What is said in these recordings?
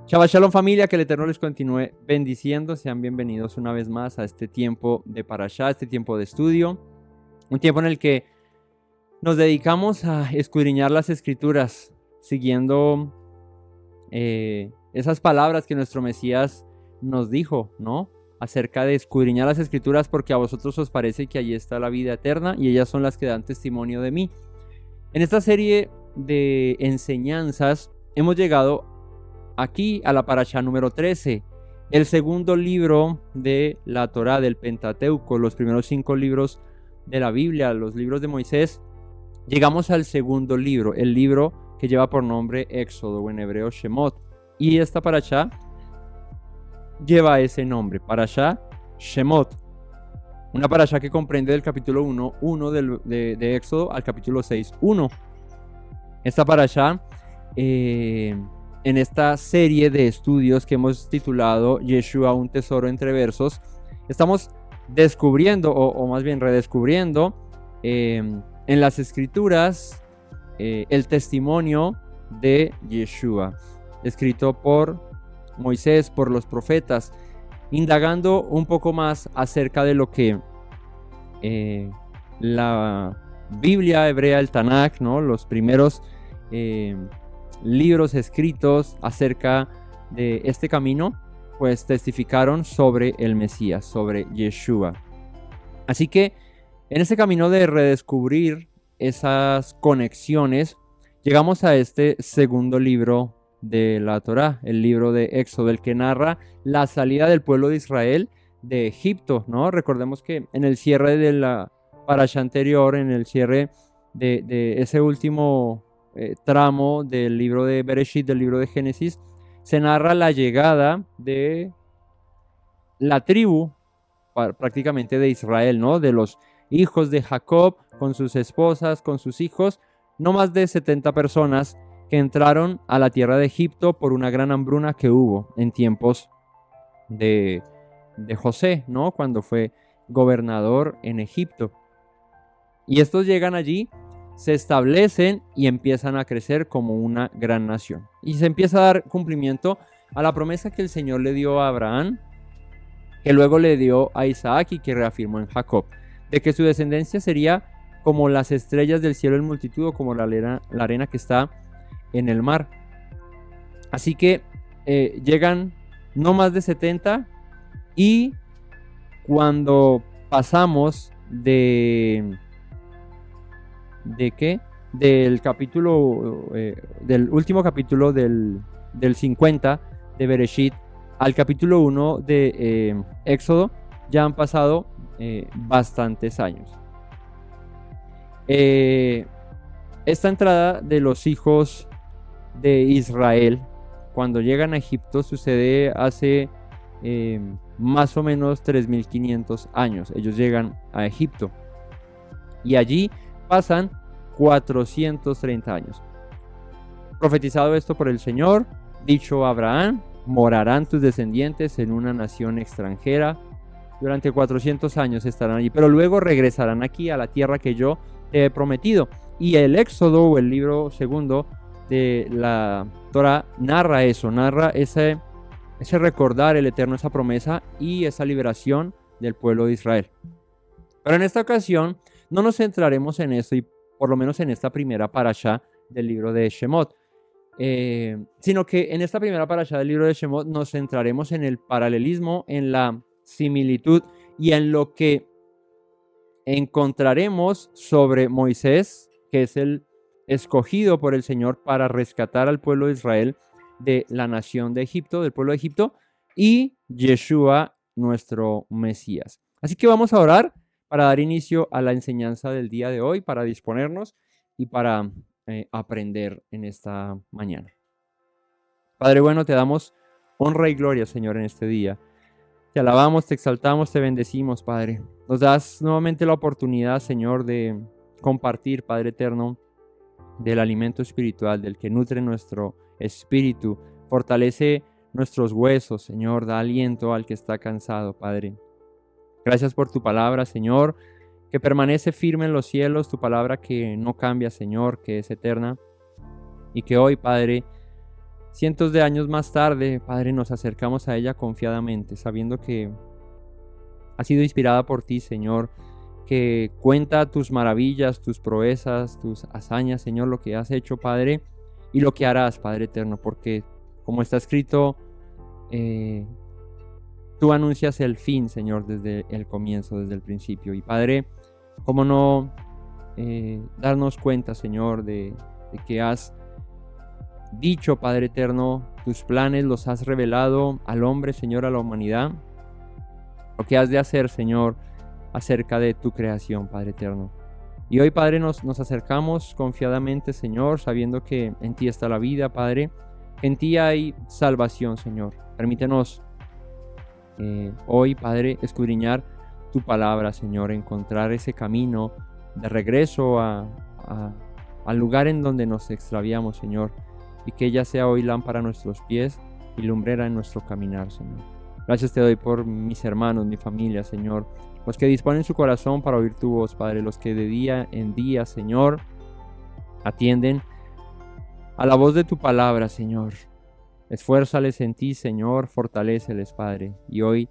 Shabbat Shalom familia, que el Eterno les continúe bendiciendo. Sean bienvenidos una vez más a este tiempo de Parashá, este tiempo de estudio. Un tiempo en el que nos dedicamos a escudriñar las Escrituras, siguiendo esas palabras que nuestro Mesías nos dijo, ¿no? Acerca de escudriñar las Escrituras porque a vosotros os parece que allí está la vida eterna y ellas son las que dan testimonio de mí. En esta serie de enseñanzas hemos llegado aquí a la Parashá número 13, el segundo libro de la Torá, del Pentateuco, los primeros 5 libros de la Biblia, los libros de Moisés. Llegamos al segundo libro, el libro que lleva por nombre Éxodo, o en hebreo Shemot. Y esta Parashá lleva ese nombre, Parashá Shemot. Una Parashá que comprende del capítulo 1 de Éxodo al capítulo 6:1. Esta Parashá, en esta serie de estudios que hemos titulado Yeshua, un tesoro entre versos, estamos descubriendo, o más bien redescubriendo, en las Escrituras el testimonio de Yeshua, escrito por Moisés, por los profetas, indagando un poco más acerca de lo que la Biblia hebrea, el Tanakh, ¿no? Los primeros libros escritos acerca de este camino, pues testificaron sobre el Mesías, sobre Yeshua. Así que en este camino de redescubrir esas conexiones, llegamos a este segundo libro de la Torá, el libro de Éxodo, el que narra la salida del pueblo de Israel de Egipto, ¿no? Recordemos que en el cierre de la parashá anterior, en el cierre de ese último tramo del libro de Bereshit, del libro de Génesis, se narra la llegada de la tribu prácticamente de Israel, ¿no? De los hijos de Jacob, con sus esposas, con sus hijos, no más de 70 personas que entraron a la tierra de Egipto por una gran hambruna que hubo en tiempos de José, ¿no? Cuando fue gobernador en Egipto. Y estos llegan allí, se establecen y empiezan a crecer como una gran nación. Y se empieza a dar cumplimiento a la promesa que el Señor le dio a Abraham, que luego le dio a Isaac y que reafirmó en Jacob, de que su descendencia sería como las estrellas del cielo en multitud, o como la arena que está en el mar. Así que llegan no más de 70, y cuando pasamos del capítulo, del último capítulo del 50 de Bereshit al capítulo 1 de Éxodo, ya han pasado bastantes años. Esta entrada de los hijos de Israel cuando llegan a Egipto sucede hace más o menos 3500 años. Ellos llegan a Egipto y allí pasan 430 años. Profetizado esto por el Señor, dicho a Abraham: morarán tus descendientes en una nación extranjera, durante 400 años estarán allí, pero luego regresarán aquí a la tierra que yo te he prometido. Y el Éxodo, o el libro segundo de la Torá, narra eso, narra ese recordar el Eterno, esa promesa y esa liberación del pueblo de Israel. Pero en esta ocasión no nos centraremos en eso, y por lo menos en esta primera parashá del libro de Shemot, sino que en esta primera parashá del libro de Shemot nos centraremos en el paralelismo, en la similitud y en lo que encontraremos sobre Moisés, que es el escogido por el Señor para rescatar al pueblo de Israel de la nación de Egipto, del pueblo de Egipto, y Yeshua, nuestro Mesías. Así que vamos a orar para dar inicio a la enseñanza del día de hoy, para disponernos y para aprender en esta mañana. Padre bueno, te damos honra y gloria, Señor, en este día. Te alabamos, te exaltamos, te bendecimos, Padre. Nos das nuevamente la oportunidad, Señor, de compartir, Padre eterno, del alimento espiritual, del que nutre nuestro espíritu, fortalece nuestros huesos, Señor, da aliento al que está cansado, Padre. Gracias por tu palabra, Señor, que permanece firme en los cielos, tu palabra que no cambia, Señor, que es eterna, y que hoy, Padre, cientos de años más tarde, Padre, nos acercamos a ella confiadamente, sabiendo que ha sido inspirada por ti, Señor, que cuenta tus maravillas, tus proezas, tus hazañas, Señor, lo que has hecho, Padre, y lo que harás, Padre eterno, porque como está escrito, tú anuncias el fin, Señor, desde el comienzo, desde el principio. Y Padre, cómo no darnos cuenta, Señor, de que has dicho, Padre eterno, tus planes los has revelado al hombre, Señor, a la humanidad. Lo que has de hacer, Señor, acerca de tu creación, Padre eterno. Y hoy, Padre, nos acercamos confiadamente, Señor, sabiendo que en ti está la vida, Padre. En ti hay salvación, Señor. Permítenos hoy, Padre, escudriñar tu palabra, Señor, encontrar ese camino de regreso al lugar en donde nos extraviamos, Señor, y que ella sea hoy lámpara a nuestros pies y lumbrera en nuestro caminar, Señor. Gracias te doy por mis hermanos, mi familia, Señor, los que disponen su corazón para oír tu voz, Padre, los que de día en día, Señor, atienden a la voz de tu palabra, Señor. Esfuérzales en ti, Señor, fortaléceles, Padre. Y hoy,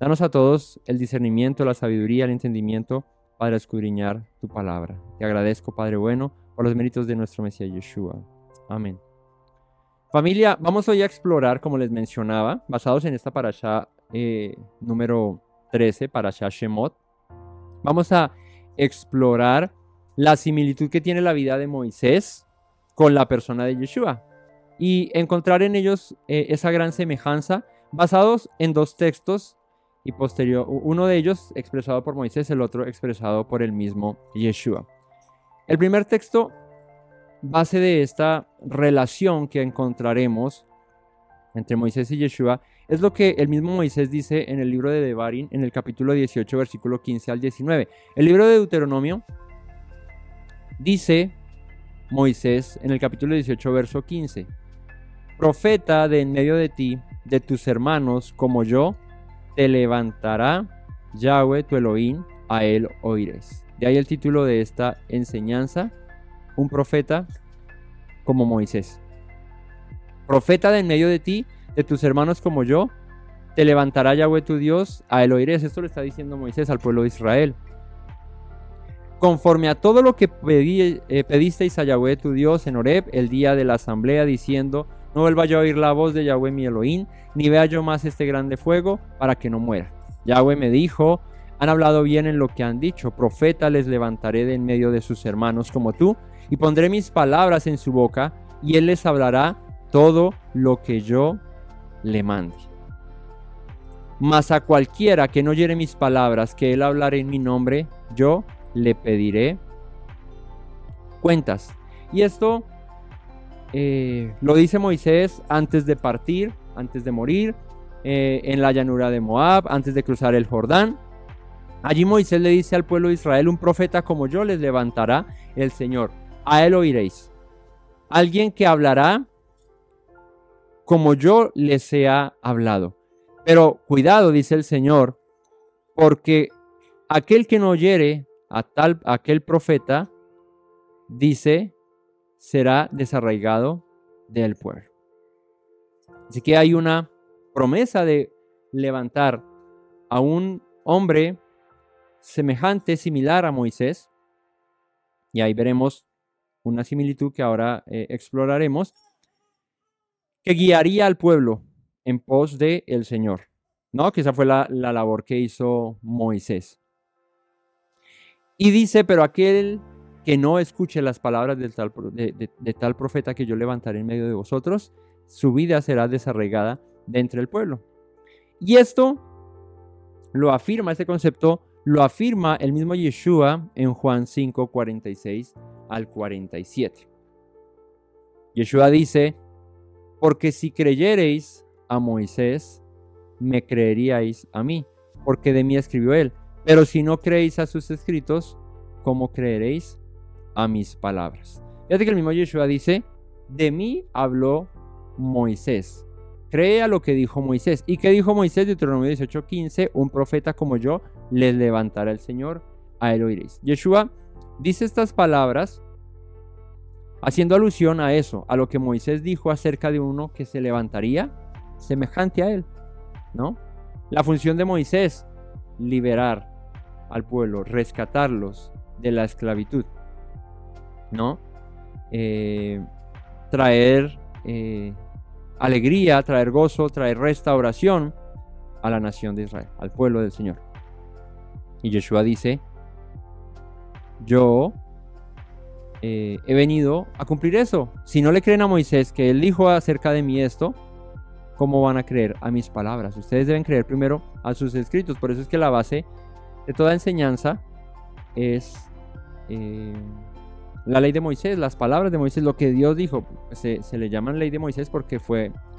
danos a todos el discernimiento, la sabiduría, el entendimiento para escudriñar tu palabra. Te agradezco, Padre bueno, por los méritos de nuestro Mesías Yeshua. Amén. Familia, vamos hoy a explorar, como les mencionaba, basados en esta parashá número 13, parashá Shemot. Vamos a explorar la similitud que tiene la vida de Moisés con la persona de Yeshua y encontrar en ellos esa gran semejanza basados en dos textos y posterior, uno de ellos expresado por Moisés, el otro expresado por el mismo Yeshua. El primer texto, base de esta relación que encontraremos entre Moisés y Yeshua, es lo que el mismo Moisés dice en el libro de Devarim, en el capítulo 18, versículo 15 al 19. El libro de Deuteronomio dice Moisés en el capítulo 18, verso 15: profeta de en medio de ti, de tus hermanos, como yo, te levantará Yahweh tu Elohim, a él oiréis. De ahí el título de esta enseñanza: un profeta como Moisés. Profeta de en medio de ti, de tus hermanos como yo, te levantará Yahweh tu Dios, a él oiréis. Esto lo está diciendo Moisés al pueblo de Israel. Conforme a todo lo que pedisteis a Yahweh tu Dios en Horeb, el día de la asamblea, diciendo: no vuelva yo a oír la voz de Yahweh mi Elohim, ni vea yo más este grande fuego, para que no muera. Yahweh me dijo: han hablado bien en lo que han dicho, profeta les levantaré de en medio de sus hermanos como tú, y pondré mis palabras en su boca, y él les hablará todo lo que yo le mande. Mas a cualquiera que no oyere mis palabras, que él hablaré en mi nombre, yo le pediré cuentas. Y esto lo dice Moisés antes de partir, antes de morir, en la llanura de Moab, antes de cruzar el Jordán. Allí Moisés le dice al pueblo de Israel: un profeta como yo les levantará el Señor, a él oiréis. Alguien que hablará como yo les he hablado. Pero cuidado, dice el Señor, porque aquel que no oyere a aquel profeta, dice, será desarraigado del pueblo. Así que hay una promesa de levantar a un hombre semejante, similar a Moisés, y ahí veremos una similitud que ahora exploraremos, que guiaría al pueblo en pos de el Señor, ¿no? Que esa fue la labor que hizo Moisés. Y dice: pero aquel que no escuche las palabras de tal profeta que yo levantaré en medio de vosotros, su vida será desarraigada de entre el pueblo. Y esto lo afirma, este concepto lo afirma el mismo Yeshua en Juan 5, 46 al 47. Yeshua dice: porque si creyereis a Moisés, me creeríais a mí, porque de mí escribió él. Pero si no creéis a sus escritos, ¿cómo creeréis a mis palabras? Fíjate que el mismo Yeshua dice: de mí habló Moisés. Cree a lo que dijo Moisés. ¿Y qué dijo Moisés? Deuteronomio 18:15: un profeta como yo les levantará el Señor, a él oiréis. Yeshua dice estas palabras haciendo alusión a eso, a lo que Moisés dijo acerca de uno que se levantaría semejante a él, ¿no? La función de Moisés, liberar al pueblo, rescatarlos de la esclavitud, ¿no? Traer alegría, traer gozo, traer restauración a la nación de Israel, al pueblo del Señor. Y Yeshua dice, yo he venido a cumplir eso. Si no le creen a Moisés que él dijo acerca de mí esto, ¿cómo van a creer a mis palabras? Ustedes deben creer primero a sus escritos. Por eso es que la base de toda enseñanza es la ley de Moisés, las palabras de Moisés, lo que Dios dijo. Se le llaman ley de Moisés porque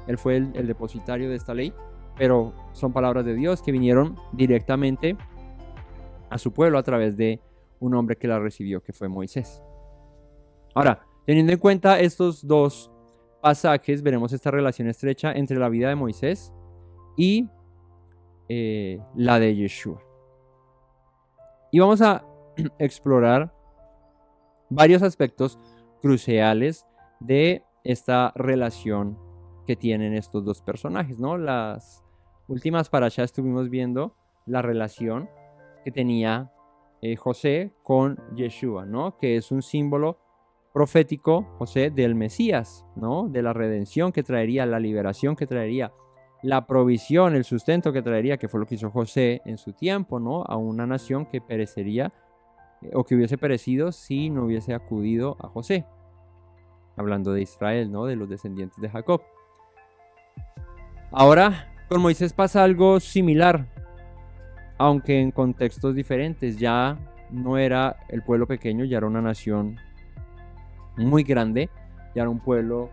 él fue el depositario de esta ley, pero son palabras de Dios que vinieron directamente a su pueblo a través de un hombre que la recibió, que fue Moisés. Ahora, teniendo en cuenta estos dos pasajes, veremos esta relación estrecha entre la vida de Moisés y la de Yeshua. Y vamos a explorar varios aspectos cruciales de esta relación que tienen estos dos personajes, ¿no? Las últimas parashá estuvimos viendo la relación que tenía José con Yeshua, ¿no? Que es un símbolo profético, José, del Mesías, ¿no? De la redención que traería, la liberación que traería, la provisión, el sustento que traería, que fue lo que hizo José en su tiempo, ¿no? A una nación que perecería o que hubiese perecido si no hubiese acudido a José. Hablando de Israel, ¿no? De los descendientes de Jacob. Ahora, con Moisés pasa algo similar, aunque en contextos diferentes. Ya no era el pueblo pequeño, ya era una nación muy grande, ya era un pueblo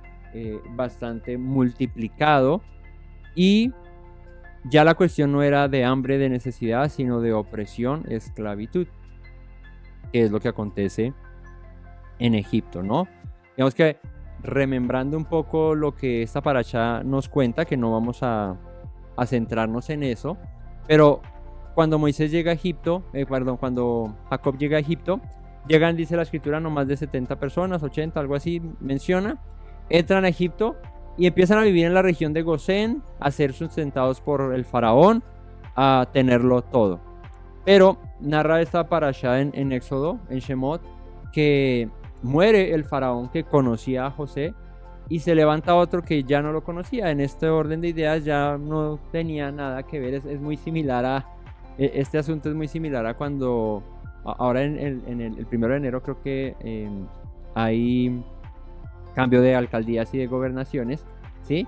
bastante multiplicado, y ya la cuestión no era de hambre, de necesidad, sino de opresión, esclavitud, que es lo que acontece en Egipto, ¿no? Digamos que remembrando un poco lo que esta parashá nos cuenta, que no vamos a centrarnos en eso, pero cuando Moisés llega a Egipto, cuando Jacob llega a Egipto, llegan, dice la escritura, no más de 70 personas, 80, algo así menciona, entran a Egipto y empiezan a vivir en la región de Gosén, a ser sustentados por el faraón, a tenerlo todo. Pero narra esta parashá en Éxodo, en Shemot, que muere el faraón que conocía a José y se levanta otro que ya no lo conocía. En este orden de ideas ya no tenía nada que ver, es muy similar a... Este asunto es muy similar a cuando... Ahora en el 1 de enero creo que hay cambio de alcaldías y de gobernaciones, ¿sí?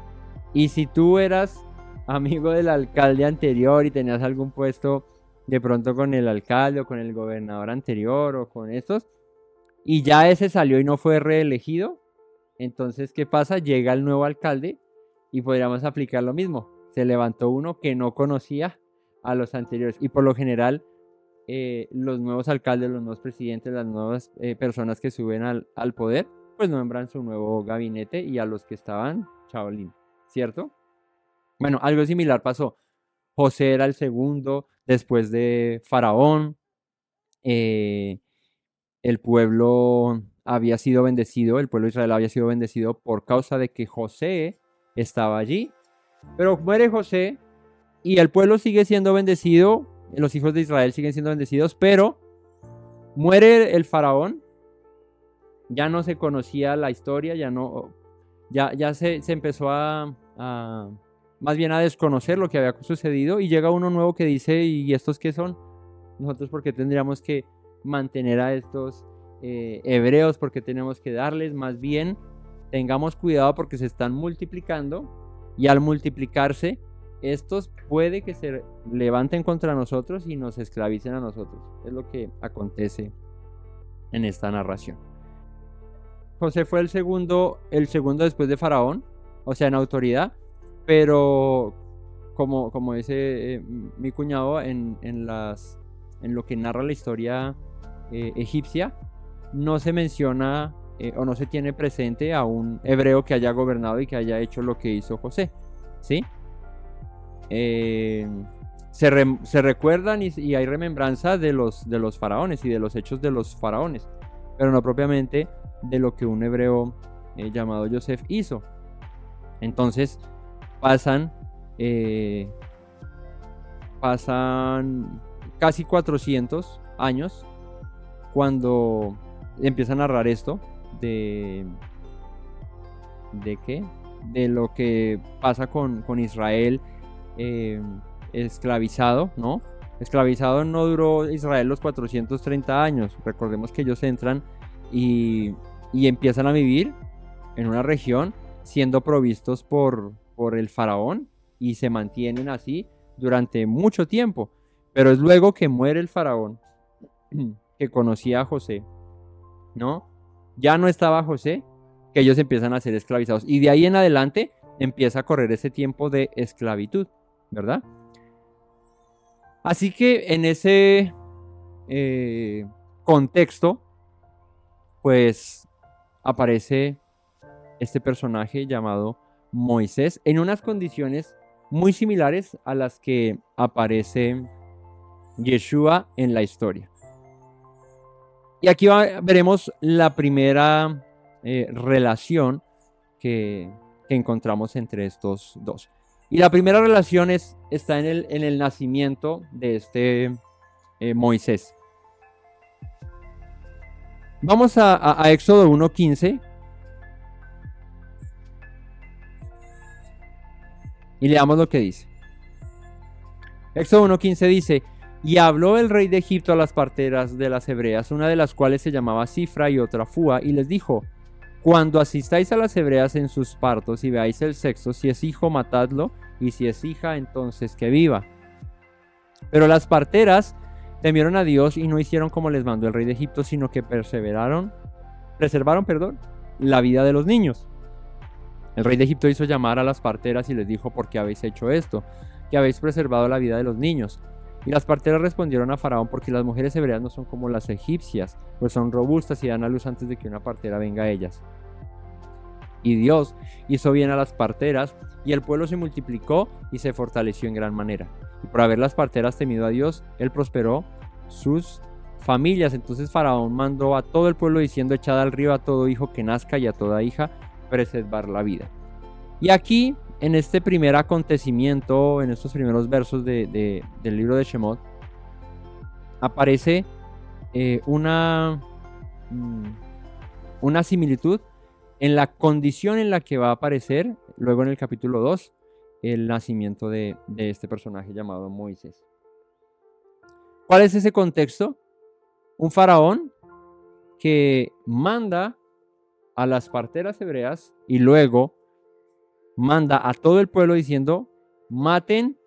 Y si tú eras amigo del alcalde anterior y tenías algún puesto de pronto con el alcalde o con el gobernador anterior o con estos, y ya ese salió y no fue reelegido, entonces ¿qué pasa? Llega el nuevo alcalde y podríamos aplicar lo mismo. Se levantó uno que no conocía a los anteriores, y por lo general los nuevos alcaldes, los nuevos presidentes, las nuevas personas que suben al poder, pues nombran su nuevo gabinete, y a los que estaban, chaolín, ¿cierto? Bueno, algo similar pasó. José era el segundo después de Faraón. El pueblo había sido bendecido, el pueblo de Israel había sido bendecido por causa de que José estaba allí. Pero muere José y el pueblo sigue siendo bendecido, los hijos de Israel siguen siendo bendecidos, pero muere el faraón. Ya no se conocía la historia, ya se empezó más bien a desconocer lo que había sucedido, y llega uno nuevo que dice, ¿y estos qué son? Nosotros, ¿por qué tendríamos que mantener a estos hebreos? ¿Por qué tenemos que darles? Más bien, tengamos cuidado porque se están multiplicando, y al multiplicarse, estos puede que se levanten contra nosotros y nos esclavicen a nosotros. Es lo que acontece en esta narración. José fue el segundo después de Faraón, o sea, en autoridad, pero como dice mi cuñado en lo que narra la historia egipcia, no se menciona o no se tiene presente a un hebreo que haya gobernado y que haya hecho lo que hizo José, ¿sí? Se recuerdan y hay remembranza de los faraones y de los hechos de los faraones, pero no propiamente de lo que un hebreo llamado Yosef hizo. Entonces pasan casi 400 años cuando empieza a narrar esto de qué, de lo que pasa con Israel esclavizado, ¿no? Esclavizado no duró Israel los 430 años. Recordemos que ellos entran y empiezan a vivir en una región siendo provistos por el faraón y se mantienen así durante mucho tiempo. Pero es luego que muere el faraón que conocía a José, ¿no? Ya no estaba José, que ellos empiezan a ser esclavizados. Y de ahí en adelante empieza a correr ese tiempo de esclavitud, ¿verdad? Así que en ese contexto, pues aparece este personaje llamado Moisés en unas condiciones muy similares a las que aparece Yeshua en la historia. Y aquí veremos la primera relación que encontramos entre estos dos. Y la primera relación está en el nacimiento de este Moisés. Vamos a Éxodo 1:15 y leamos lo que dice. Éxodo 1:15 dice: y habló el rey de Egipto a las parteras de las hebreas, una de las cuales se llamaba Sifra y otra Fúa, y les dijo: cuando asistáis a las hebreas en sus partos y veáis el sexo, si es hijo, matadlo, y si es hija, entonces que viva. Pero las parteras temieron a Dios y no hicieron como les mandó el rey de Egipto, sino que preservaron, la vida de los niños. El rey de Egipto hizo llamar a las parteras y les dijo: ¿por qué habéis hecho esto? Que habéis preservado la vida de los niños. Y las parteras respondieron a Faraón: porque las mujeres hebreas no son como las egipcias, pues son robustas y dan a luz antes de que una partera venga a ellas. Y Dios hizo bien a las parteras, y el pueblo se multiplicó y se fortaleció en gran manera. Y por haber las parteras temido a Dios, él prosperó sus familias. Entonces Faraón mandó a todo el pueblo diciendo: echad al río a todo hijo que nazca y a toda hija preservar la vida. Y aquí, en este primer acontecimiento, en estos primeros versos del libro de Shemot, aparece una similitud en la condición en la que va a aparecer luego en el capítulo 2 el nacimiento de este personaje llamado Moisés. ¿Cuál es ese contexto? Un faraón que manda a las parteras hebreas y luego manda a todo el pueblo diciendo: maten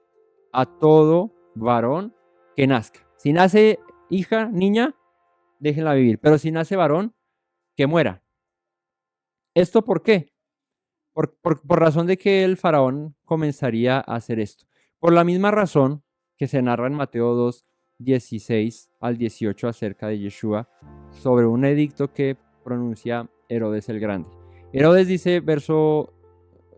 a todo varón que nazca. Si nace hija, niña, déjenla vivir, pero si nace varón, que muera. ¿Esto por qué? Por razón de que el faraón comenzaría a hacer esto. Por la misma razón que se narra en Mateo 2, 16 al 18 acerca de Yeshua, sobre un edicto que pronuncia Herodes el Grande. Herodes dice, verso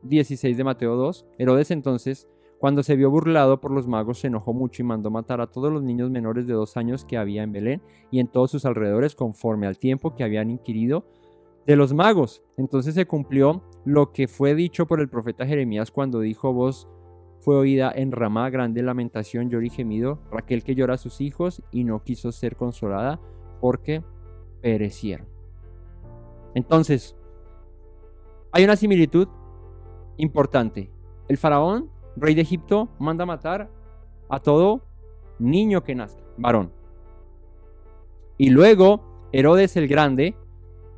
16 de Mateo 2, Herodes entonces, cuando se vio burlado por los magos, se enojó mucho y mandó matar a todos los niños menores de 2 años que había en Belén y en todos sus alrededores, conforme al tiempo que habían inquirido de los magos. Entonces se cumplió lo que fue dicho por el profeta Jeremías cuando dijo: voz fue oída en Ramá, grande lamentación, lloro y gemido, Raquel que llora a sus hijos y no quiso ser consolada porque perecieron. Entonces, hay una similitud importante. El faraón, rey de Egipto, manda matar a todo niño que nazca, varón. Y luego Herodes el Grande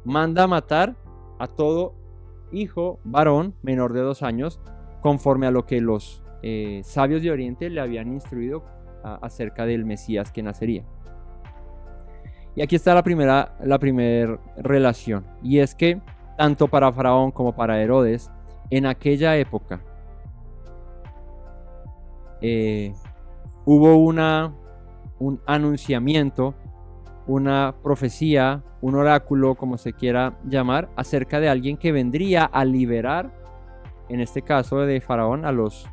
manda matar a todo hijo varón menor de 2 años, conforme a lo que los sabios de Oriente le habían instruido acerca del Mesías que nacería. Y aquí está la primera relación, y es que tanto para Faraón como para Herodes, en aquella época hubo un anunciamiento, una profecía, un oráculo, como se quiera llamar, acerca de alguien que vendría a liberar, en este caso de Faraón, a los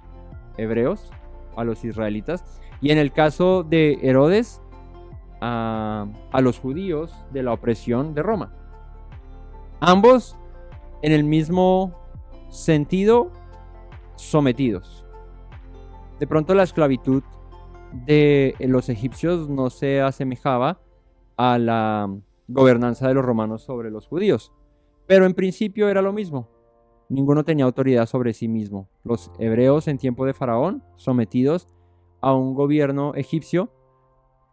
hebreos, a los israelitas, y en el caso de Herodes, a los judíos de la opresión de Roma. Ambos en el mismo sentido sometidos. De pronto la esclavitud de los egipcios no se asemejaba a la gobernanza de los romanos sobre los judíos, pero en principio era lo mismo. Ninguno tenía autoridad sobre sí mismo. Los hebreos en tiempo de Faraón sometidos a un gobierno egipcio,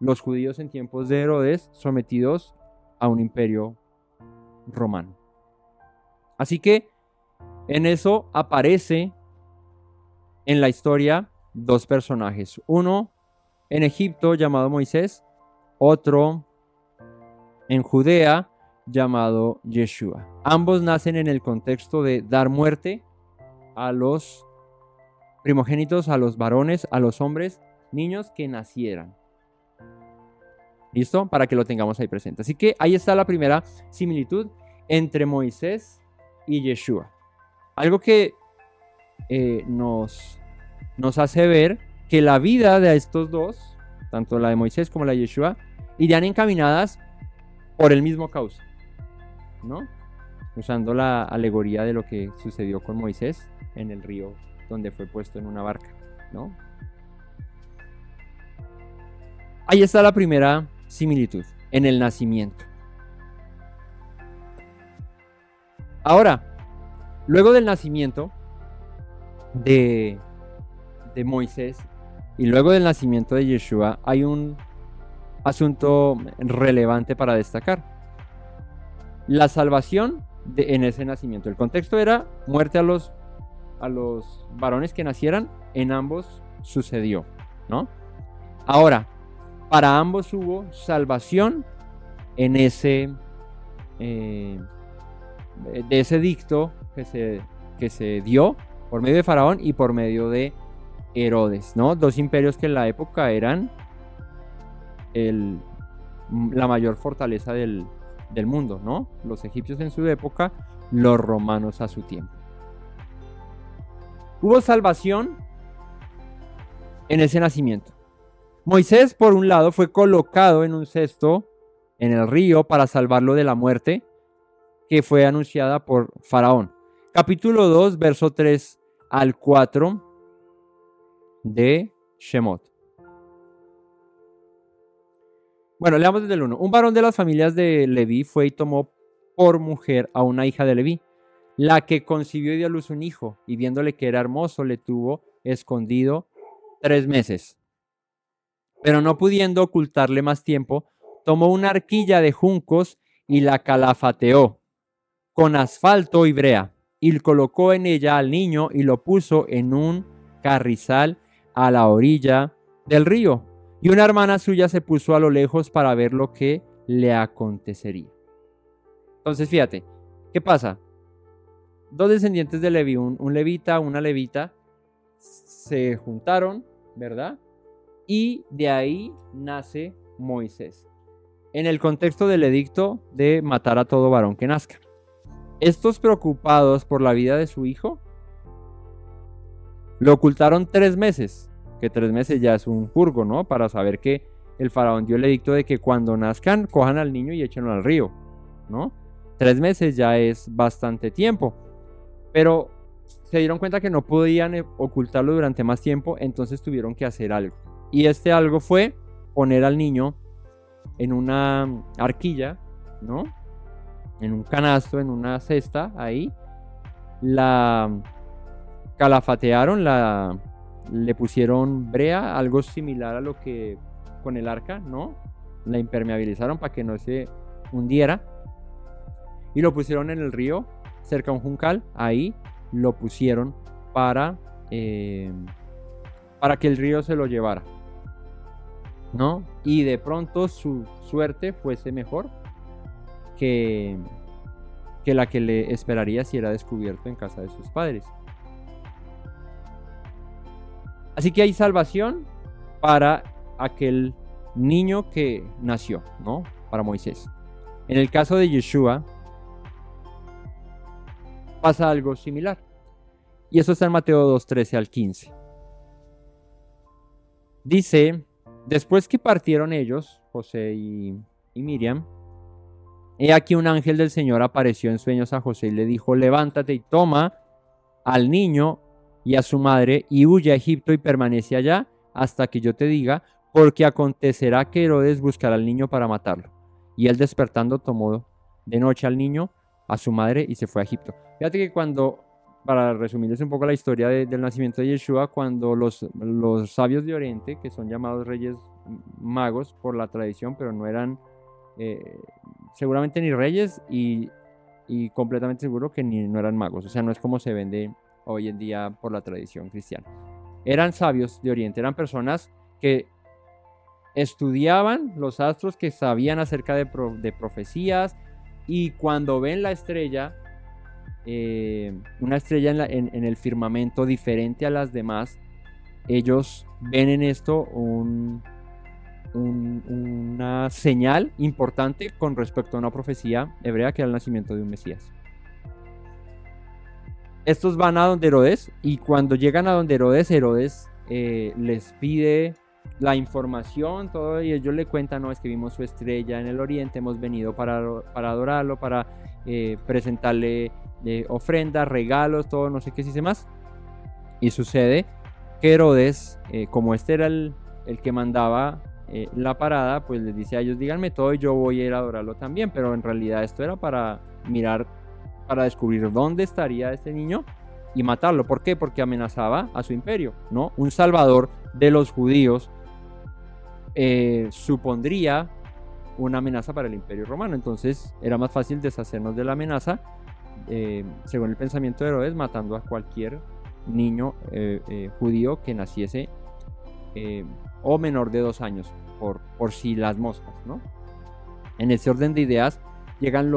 los judíos en tiempos de Herodes sometidos a un imperio romano. Así que en eso aparece en la historia dos personajes. Uno en Egipto llamado Moisés, otro en Judea llamado Yeshua. Ambos nacen en el contexto de dar muerte a los primogénitos, a los varones, a los hombres, niños que nacieran. ¿Listo? Para que lo tengamos ahí presente. Así que ahí está la primera similitud entre Moisés y Yeshua. Algo que nos hace ver que la vida de estos dos, tanto la de Moisés como la de Yeshua, irían encaminadas por el mismo causa, ¿no? Usando la alegoría de lo que sucedió con Moisés en el río donde fue puesto en una barca, ¿no? Ahí está la primera similitud, en el nacimiento. Ahora, luego del nacimiento de Moisés y luego del nacimiento de Yeshua, hay un asunto relevante para destacar. La salvación en ese nacimiento. El contexto era muerte a los varones que nacieran. En ambos sucedió, ¿no? Ahora, para ambos hubo salvación en ese de ese edicto que se dio por medio de Faraón y por medio de Herodes, ¿no? Dos imperios que en la época eran la mayor fortaleza del mundo, ¿no? Los egipcios en su época, los romanos a su tiempo. Hubo salvación en ese nacimiento. Moisés, por un lado, fue colocado en un cesto en el río para salvarlo de la muerte que fue anunciada por Faraón. Capítulo 2, verso 3 al 4 de Shemot. Bueno, leamos desde el 1. Un varón de las familias de Leví fue y tomó por mujer a una hija de Leví, la que concibió y dio a luz un hijo, y viéndole que era hermoso, le tuvo escondido 3 meses. Pero no pudiendo ocultarle más tiempo, tomó una arquilla de juncos y la calafateó con asfalto y brea, y colocó en ella al niño y lo puso en un carrizal a la orilla del río. Y una hermana suya se puso a lo lejos para ver lo que le acontecería. Entonces, fíjate, ¿qué pasa? Dos descendientes de Leví, un levita, una levita, se juntaron, ¿verdad? Y de ahí nace Moisés, en el contexto del edicto de matar a todo varón que nazca. Estos preocupados por la vida de su hijo, lo ocultaron 3 meses. Que 3 meses ya es un purgo, ¿no? Para saber que el faraón dio el edicto de que cuando nazcan, cojan al niño y échenlo al río, ¿no? 3 meses ya es bastante tiempo. Pero se dieron cuenta que no podían ocultarlo durante más tiempo, entonces tuvieron que hacer algo. Y este algo fue poner al niño en una arquilla, ¿no? En un canasto, en una cesta, ahí. La calafatearon, le pusieron brea, algo similar a lo que con el arca, ¿no? La impermeabilizaron para que no se hundiera. Y lo pusieron en el río, cerca a un juncal. Ahí lo pusieron para que el río se lo llevara, ¿no? Y de pronto su suerte fuese mejor que la que le esperaría si era descubierto en casa de sus padres. Así que hay salvación para aquel niño que nació, ¿no? Para Moisés. En el caso de Yeshua pasa algo similar. Y eso está en Mateo 2, 13 al 15. Dice Después que partieron ellos, José y Miriam, he aquí un ángel del Señor apareció en sueños a José y le dijo: levántate y toma al niño y a su madre y huye a Egipto y permanece allá hasta que yo te diga, porque acontecerá que Herodes buscará al niño para matarlo. Y él despertando tomó de noche al niño, a su madre y se fue a Egipto. Fíjate que cuando, para resumirles un poco la historia del nacimiento de Yeshua, cuando los sabios de Oriente, que son llamados reyes magos por la tradición, pero no eran seguramente ni reyes y completamente seguro que no eran magos, o sea, no es como se vende hoy en día por la tradición cristiana. Eran sabios de Oriente, eran personas que estudiaban los astros, que sabían acerca de profecías, y cuando ven la estrella, una estrella en el firmamento diferente a las demás, ellos ven en esto una señal importante con respecto a una profecía hebrea que era el nacimiento de un Mesías. Estos van a donde Herodes, y cuando llegan a donde Herodes, les pide la información, todo, y ellos le cuentan: no, es que vimos su estrella en el oriente, hemos venido para adorarlo, para presentarle ofrendas, regalos, todo, no sé qué se dice más. Y sucede que Herodes, como este era el que mandaba la parada, pues les dice a ellos: díganme todo y yo voy a ir a adorarlo también. Pero en realidad esto era para mirar, para descubrir dónde estaría este niño y matarlo. ¿Por qué? Porque amenazaba a su imperio, ¿no? Un salvador de los judíos supondría una amenaza para el imperio romano. Entonces era más fácil deshacernos de la amenaza, según el pensamiento de Herodes, matando a cualquier niño judío que naciese o menor de 2 años, por si las moscas, ¿no? En ese orden de ideas llegan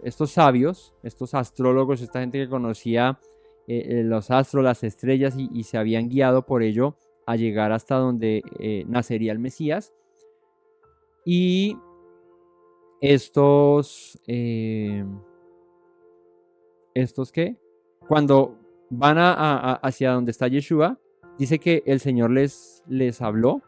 estos sabios, estos astrólogos, esta gente que conocía los astros, las estrellas, y se habían guiado por ello a llegar hasta donde nacería el Mesías. Y estos que cuando van hacia donde está Yeshua, dice que el Señor les habló,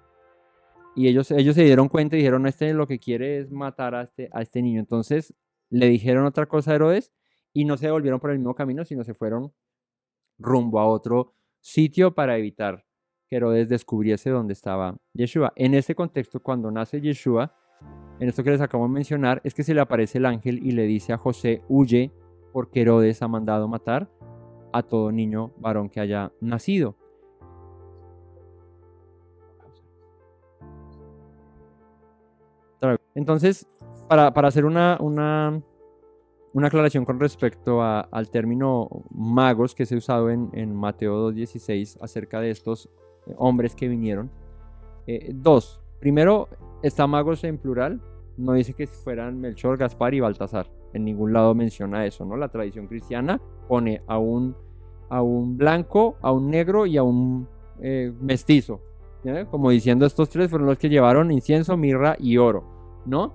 y ellos se dieron cuenta y dijeron: este lo que quiere es matar a este niño. Entonces le dijeron otra cosa a Herodes y no se devolvieron por el mismo camino, sino se fueron rumbo a otro sitio para evitar que Herodes descubriese dónde estaba Yeshua. En este contexto, cuando nace Yeshua, en esto que les acabo de mencionar, es que se le aparece el ángel y le dice a José: huye, porque Herodes ha mandado matar a todo niño varón que haya nacido. Entonces, para hacer una aclaración con respecto al término magos que se ha usado en Mateo 2:16 acerca de estos hombres que vinieron. Dos. Primero, está magos en plural. No dice que fueran Melchor, Gaspar y Baltasar. En ningún lado menciona eso, ¿no? La tradición cristiana pone a un blanco, a un negro y a un mestizo, ¿sí? Como diciendo: estos tres fueron los que llevaron incienso, mirra y oro, ¿no?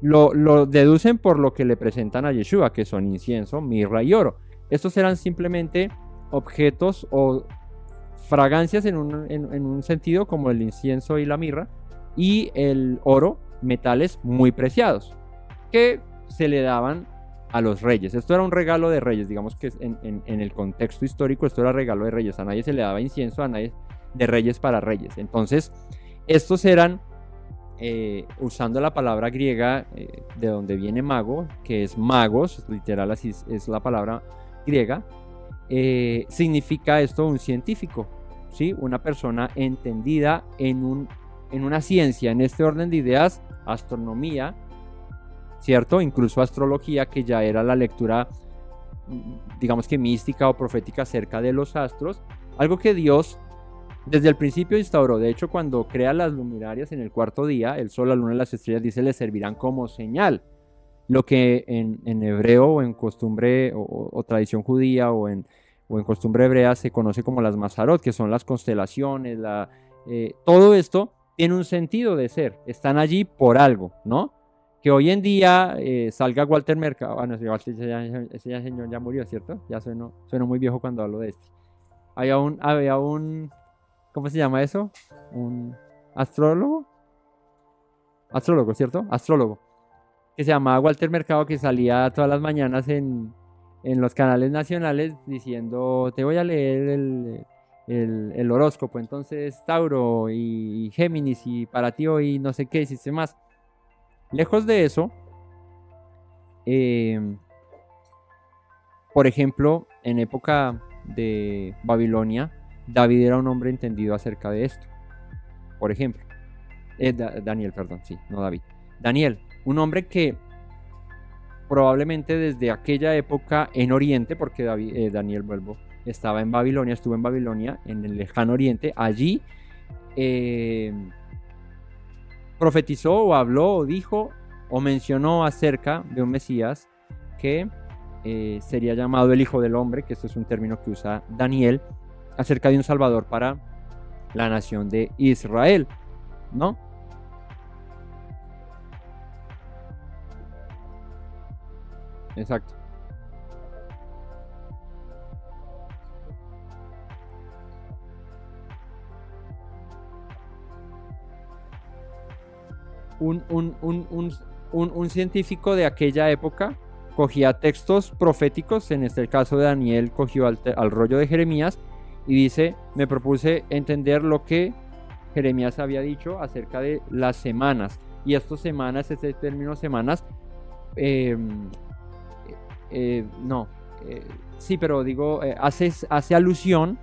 Lo deducen por lo que le presentan a Yeshua, que son incienso, mirra y oro. Estos eran simplemente objetos o fragancias en un sentido, como el incienso y la mirra, y el oro, metales muy preciados que se le daban a los reyes. Esto era un regalo de reyes, digamos que en el contexto histórico esto era regalo de reyes. A nadie se le daba incienso, a nadie, de reyes para reyes. Entonces estos eran, usando la palabra griega de donde viene mago, que es magos, literal así es la palabra griega, significa esto un científico, ¿sí? Una persona entendida en una ciencia, en este orden de ideas: astronomía, ¿cierto? Incluso astrología, que ya era la lectura, digamos que mística o profética acerca de los astros, algo que Dios desde el principio instauró. De hecho, cuando crea las luminarias en el cuarto día, el sol, la luna y las estrellas, dice: les servirán como señal. Lo que en hebreo o en costumbre o tradición judía o en costumbre hebrea se conoce como las mazarot, que son las constelaciones, todo esto tiene un sentido de ser, están allí por algo, ¿no? Que hoy en día salga Walter Mercado, bueno, ese señor ya murió, ¿cierto? Ya sueno muy viejo cuando hablo de este. Había un ¿cómo se llama eso? Un astrólogo. Astrólogo, ¿cierto? Astrólogo. Que se llamaba Walter Mercado, que salía todas las mañanas en los canales nacionales diciendo, te voy a leer el horóscopo. Entonces, Tauro y Géminis y para ti hoy no sé qué, hiciste más. Lejos de eso, por ejemplo, en época de Babilonia, David era un hombre entendido acerca de esto. Por ejemplo, Daniel, perdón, sí, no David. Daniel, un hombre que probablemente desde aquella época en Oriente, porque Daniel, vuelvo, estaba en Babilonia, estuvo en Babilonia, en el lejano Oriente, allí profetizó o habló o dijo o mencionó acerca de un Mesías que sería llamado el Hijo del Hombre, que esto es un término que usa Daniel, acerca de un Salvador para la nación de Israel, ¿no? Exacto. Un científico de aquella época cogía textos proféticos, en este caso de Daniel cogió al rollo de Jeremías y dice, me propuse entender lo que Jeremías había dicho acerca de las semanas. Y estas semanas, este término semanas, sí, pero digo, hace alusión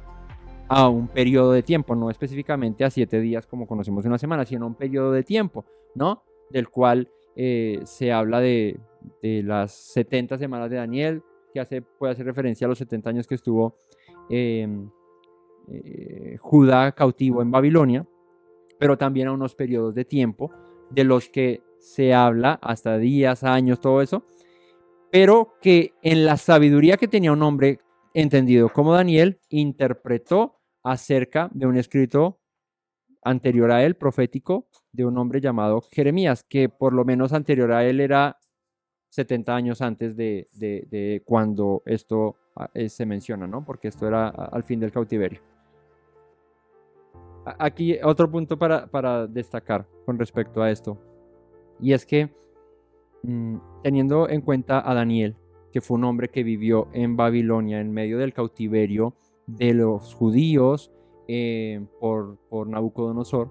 a un periodo de tiempo, no específicamente a 7 días como conocemos una semana, sino a un periodo de tiempo, ¿no? Del cual se habla de las 70 semanas de Daniel, que puede hacer referencia a los 70 años que estuvo Judá cautivo en Babilonia, pero también a unos periodos de tiempo de los que se habla hasta días, años, todo eso, pero que en la sabiduría que tenía un hombre entendido como Daniel, interpretó acerca de un escrito anterior a él, profético, de un hombre llamado Jeremías, que por lo menos anterior a él era 70 años antes de cuando esto se menciona, ¿no? Porque esto era al fin del cautiverio. Aquí otro punto para destacar con respecto a esto, y es que teniendo en cuenta a Daniel, que fue un hombre que vivió en Babilonia en medio del cautiverio de los judíos por Nabucodonosor,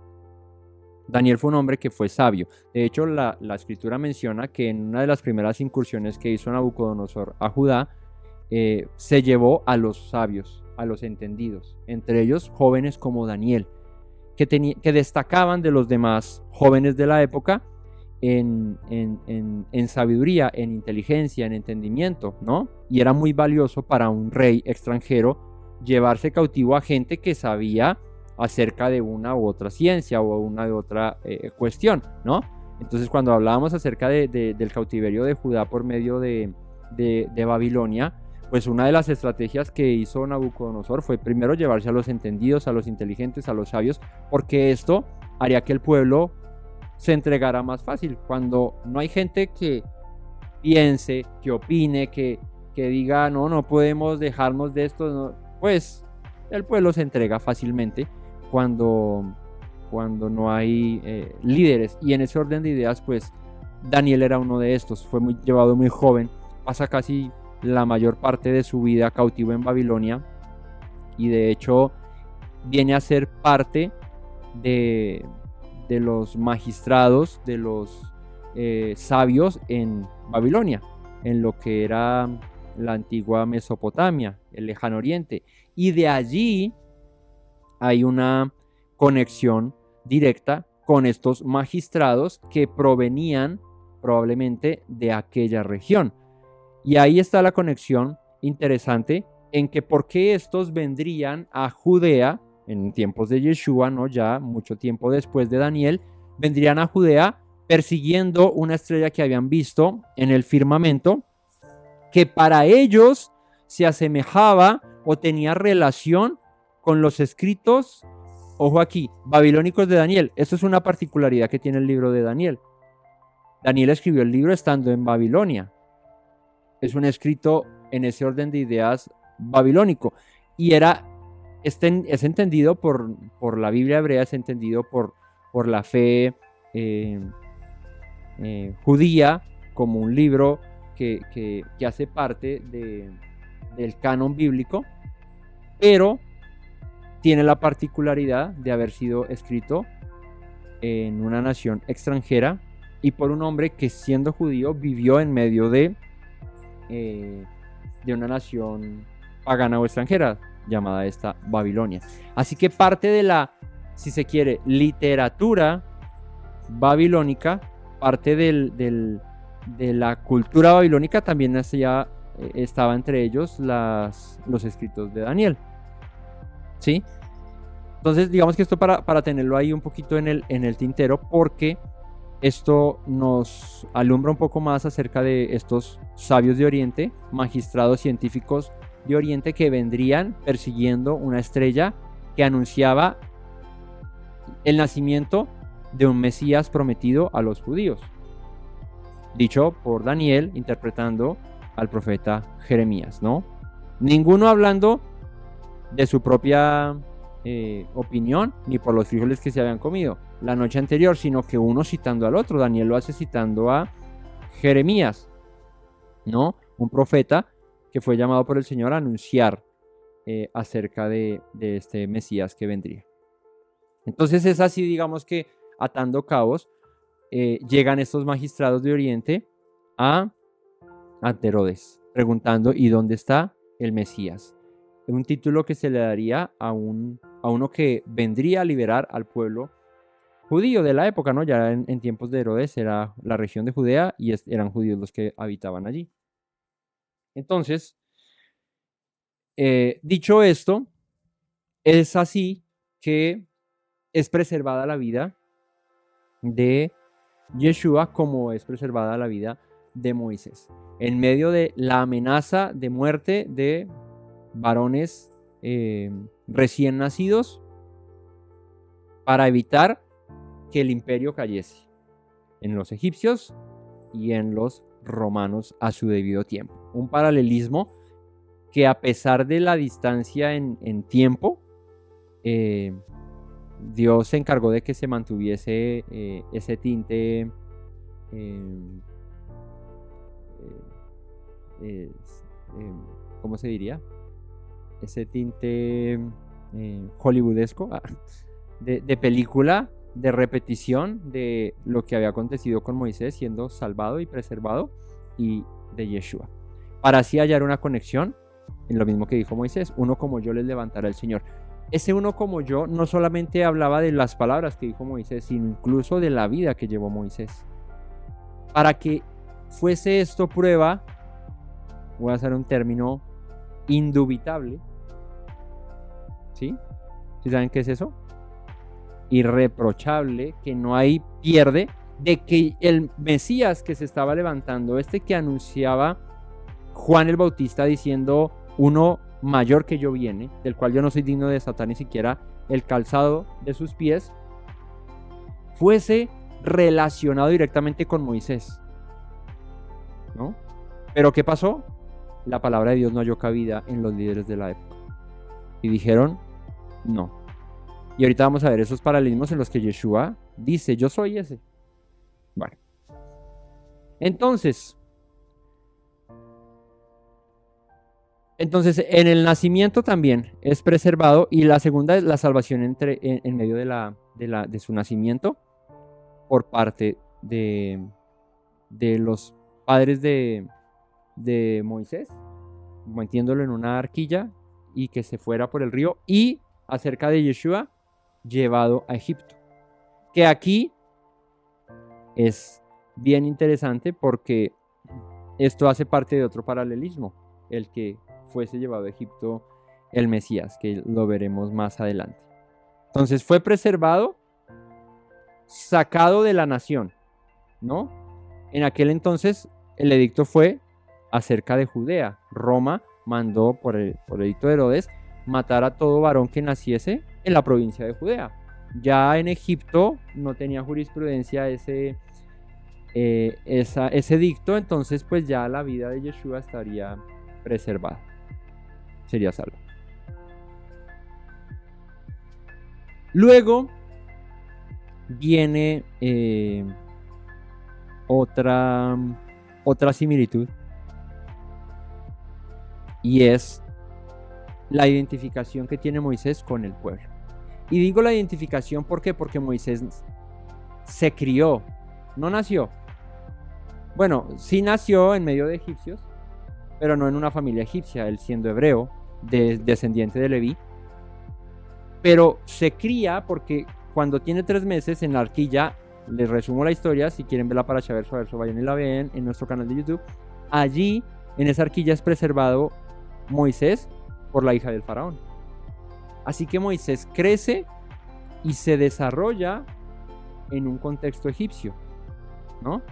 Daniel fue un hombre que fue sabio. De hecho, la escritura menciona que en una de las primeras incursiones que hizo Nabucodonosor a Judá, se llevó a los sabios, a los entendidos, entre ellos jóvenes como Daniel, que destacaban de los demás jóvenes de la época en sabiduría, en inteligencia, en entendimiento, ¿no? Y era muy valioso para un rey extranjero llevarse cautivo a gente que sabía acerca de una u otra ciencia o una u otra cuestión, ¿no? Entonces, cuando hablábamos acerca del cautiverio de Judá por medio de Babilonia, pues una de las estrategias que hizo Nabucodonosor fue primero llevarse a los entendidos, a los inteligentes, a los sabios, porque esto haría que el pueblo se entregara más fácil. Cuando no hay gente que piense, que opine, que diga, no podemos dejarnos de esto, no, pues el pueblo se entrega fácilmente cuando no hay líderes. Y en ese orden de ideas, pues Daniel era uno de estos. Fue llevado muy joven, pasa casi la mayor parte de su vida cautivo en Babilonia, y de hecho viene a ser parte de los magistrados, de los sabios en Babilonia, en lo que era la antigua Mesopotamia, el lejano oriente. Y de allí hay una conexión directa con estos magistrados que provenían probablemente de aquella región. Y ahí está la conexión interesante en que por qué estos vendrían a Judea en tiempos de Yeshua, ¿no? Ya mucho tiempo después de Daniel, vendrían a Judea persiguiendo una estrella que habían visto en el firmamento, que para ellos se asemejaba o tenía relación con los escritos, ojo aquí, babilónicos de Daniel. Esto es una particularidad que tiene el libro de Daniel. Daniel escribió el libro estando en Babilonia. Es un escrito en ese orden de ideas babilónico, y era es entendido por la Biblia hebrea, es entendido por la fe judía como un libro que hace parte del canon bíblico, pero tiene la particularidad de haber sido escrito en una nación extranjera y por un hombre que, siendo judío, vivió en medio de una nación pagana o extranjera, llamada esta Babilonia. Así que parte de la, si se quiere, literatura babilónica, parte de la cultura babilónica también estaba entre ellos los escritos de Daniel. ¿Sí? Entonces, digamos que esto para tenerlo ahí un poquito en el tintero, porque esto nos alumbra un poco más acerca de estos sabios de Oriente, magistrados científicos de Oriente, que vendrían persiguiendo una estrella que anunciaba el nacimiento de un Mesías prometido a los judíos, dicho por Daniel interpretando al profeta Jeremías, ¿no? Ninguno hablando de su propia opinión, ni por los frijoles que se habían comido la noche anterior, sino que uno citando al otro. Daniel lo hace citando a Jeremías, ¿no? Un profeta que fue llamado por el Señor a anunciar acerca de este Mesías que vendría. Entonces es así, digamos que atando cabos, llegan estos magistrados de Oriente ante Herodes, preguntando: ¿y dónde está el Mesías? Un título que se le daría a uno que vendría a liberar al pueblo judío de la época, ¿no? Ya en tiempos de Herodes era la región de Judea y eran judíos los que habitaban allí. Entonces, dicho esto, es así que es preservada la vida de Yeshua como es preservada la vida de Moisés, en medio de la amenaza de muerte de varones recién nacidos, para evitar que el imperio cayese en los egipcios y en los romanos a su debido tiempo. Un paralelismo que, a pesar de la distancia en tiempo, Dios se encargó de que se mantuviese ese tinte ¿cómo se diría? Ese tinte hollywoodesco, de película, de repetición de lo que había acontecido con Moisés siendo salvado y preservado, y de Yeshua, para así hallar una conexión en lo mismo que dijo Moisés: uno como yo les levantará el Señor. Ese uno como yo no solamente hablaba de las palabras que dijo Moisés, sino incluso de la vida que llevó Moisés. Para que fuese esto prueba, voy a usar un término indubitable, ¿sí? ¿Sí saben qué es eso? Irreprochable, que no hay pierde, de que el Mesías que se estaba levantando, que anunciaba Juan el Bautista diciendo: uno mayor que yo viene, del cual yo no soy digno de desatar ni siquiera el calzado de sus pies, fuese relacionado directamente con Moisés, ¿no? Pero ¿qué pasó? La palabra de Dios no halló cabida en los líderes de la época y dijeron no. Y ahorita vamos a ver esos paralelismos en los que Yeshua dice: yo soy ese. Bueno, entonces en el nacimiento también es preservado, y la segunda es la salvación en medio de su nacimiento por parte de los padres de Moisés, metiéndolo en una arquilla y que se fuera por el río, y acerca de Yeshua llevado a Egipto, que aquí es bien interesante porque esto hace parte de otro paralelismo, el que fuese llevado a Egipto el Mesías, que lo veremos más adelante. Entonces fue preservado, sacado de la nación, ¿no? En aquel entonces el edicto fue acerca de Judea. Roma mandó por edicto de Herodes matar a todo varón que naciese en la provincia de Judea. Ya en Egipto no tenía jurisprudencia ese edicto, entonces pues ya la vida de Yeshua estaría preservada, sería salva. Luego viene otra similitud, y es la identificación que tiene Moisés con el pueblo. Y digo la identificación, ¿por qué? Porque Moisés se crió, no nació. Bueno, sí nació en medio de egipcios, pero no en una familia egipcia, él siendo hebreo, descendiente de Leví. Pero se cría porque cuando tiene 3 meses en la arquilla, les resumo la historia, si quieren verla para saber sobre eso, vayan y la ven en nuestro canal de YouTube. Allí, en esa arquilla es preservado Moisés por la hija del faraón. Así que Moisés crece y se desarrolla en un contexto egipcio, ¿no?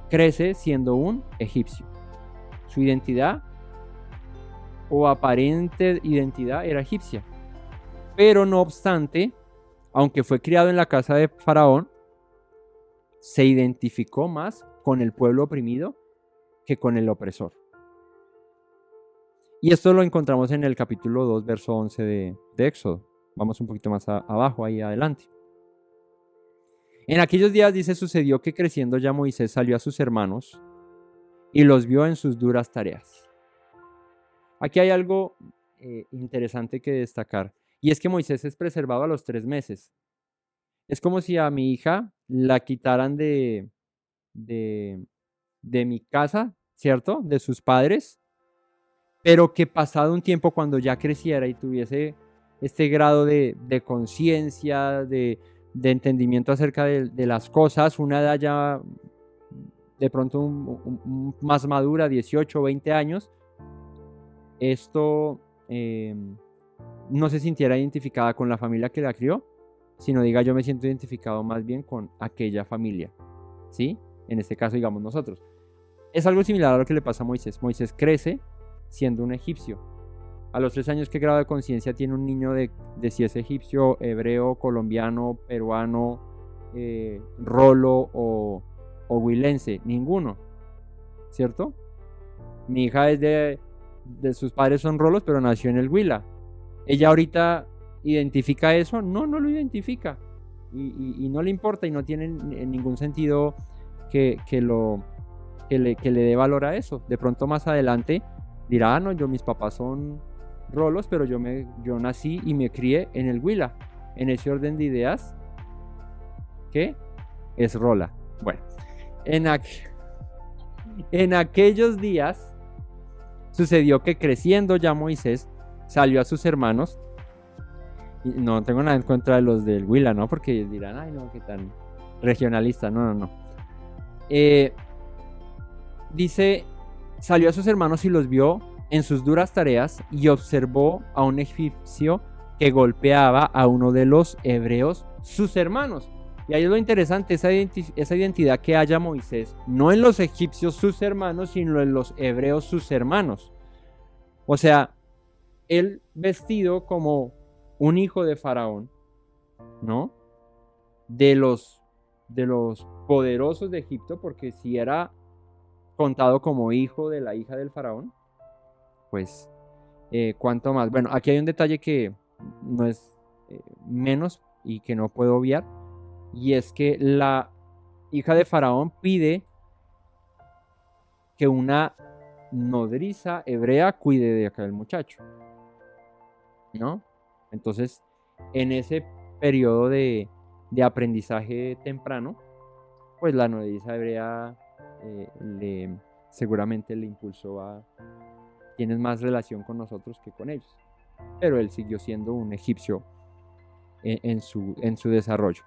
Crece siendo un egipcio. Su identidad o aparente identidad era egipcia. Pero no obstante, aunque fue criado en la casa de Faraón, se identificó más con el pueblo oprimido que con el opresor. Y esto lo encontramos en el capítulo 2, verso 11 de Éxodo. Vamos un poquito más abajo, ahí adelante. En aquellos días, dice, sucedió que creciendo ya Moisés salió a sus hermanos y los vio en sus duras tareas. Aquí hay algo interesante que destacar, y es que Moisés es preservado a los 3 meses. Es como si a mi hija la quitaran de mi casa, ¿cierto? De sus padres, pero que pasado un tiempo, cuando ya creciera y tuviese este grado de conciencia, de entendimiento acerca de las cosas, una edad ya de pronto más madura, 18 o 20 años, esto no se sintiera identificada con la familia que la crió, sino diga, yo me siento identificado más bien con aquella familia, ¿sí? En este caso, digamos, nosotros. Es algo similar a lo que le pasa a Moisés. Moisés crece siendo un egipcio. A los 3 años, ¿qué grado de conciencia tiene un niño de si es egipcio, hebreo, colombiano, peruano, rolo o huilense? Ninguno, ¿cierto? Mi hija es de sus padres son rolos, pero nació en el Huila. Ella ahorita identifica eso, no lo identifica y no le importa, y no tiene ningún sentido que le dé valor a eso. De pronto más adelante dirá, no, mis papás son rolos, pero yo nací y me crié en el Huila. En ese orden de ideas, ¿qué? Es rola. Bueno, en aquellos días sucedió que creciendo ya Moisés salió a sus hermanos. Y no tengo nada en contra de los del Huila, ¿no? Porque dirán, ay, no, qué tan regionalista. No. Dice, salió a sus hermanos y los vio en sus duras tareas y observó a un egipcio que golpeaba a uno de los hebreos, sus hermanos. Y ahí es lo interesante, esa identidad que haya Moisés, no en los egipcios sus hermanos, sino en los hebreos sus hermanos. O sea, él vestido como un hijo de Faraón, ¿no? De los poderosos de Egipto, porque si era contado como hijo de la hija del Faraón, pues cuánto más. Bueno, aquí hay un detalle que no es menos y que no puedo obviar, y es que la hija de Faraón pide que una nodriza hebrea cuide de aquel muchacho, ¿no? Entonces, en ese periodo de aprendizaje temprano, pues la nodriza hebrea seguramente le impulsó a tienes más relación con nosotros que con ellos. Pero él siguió siendo un egipcio en su desarrollo.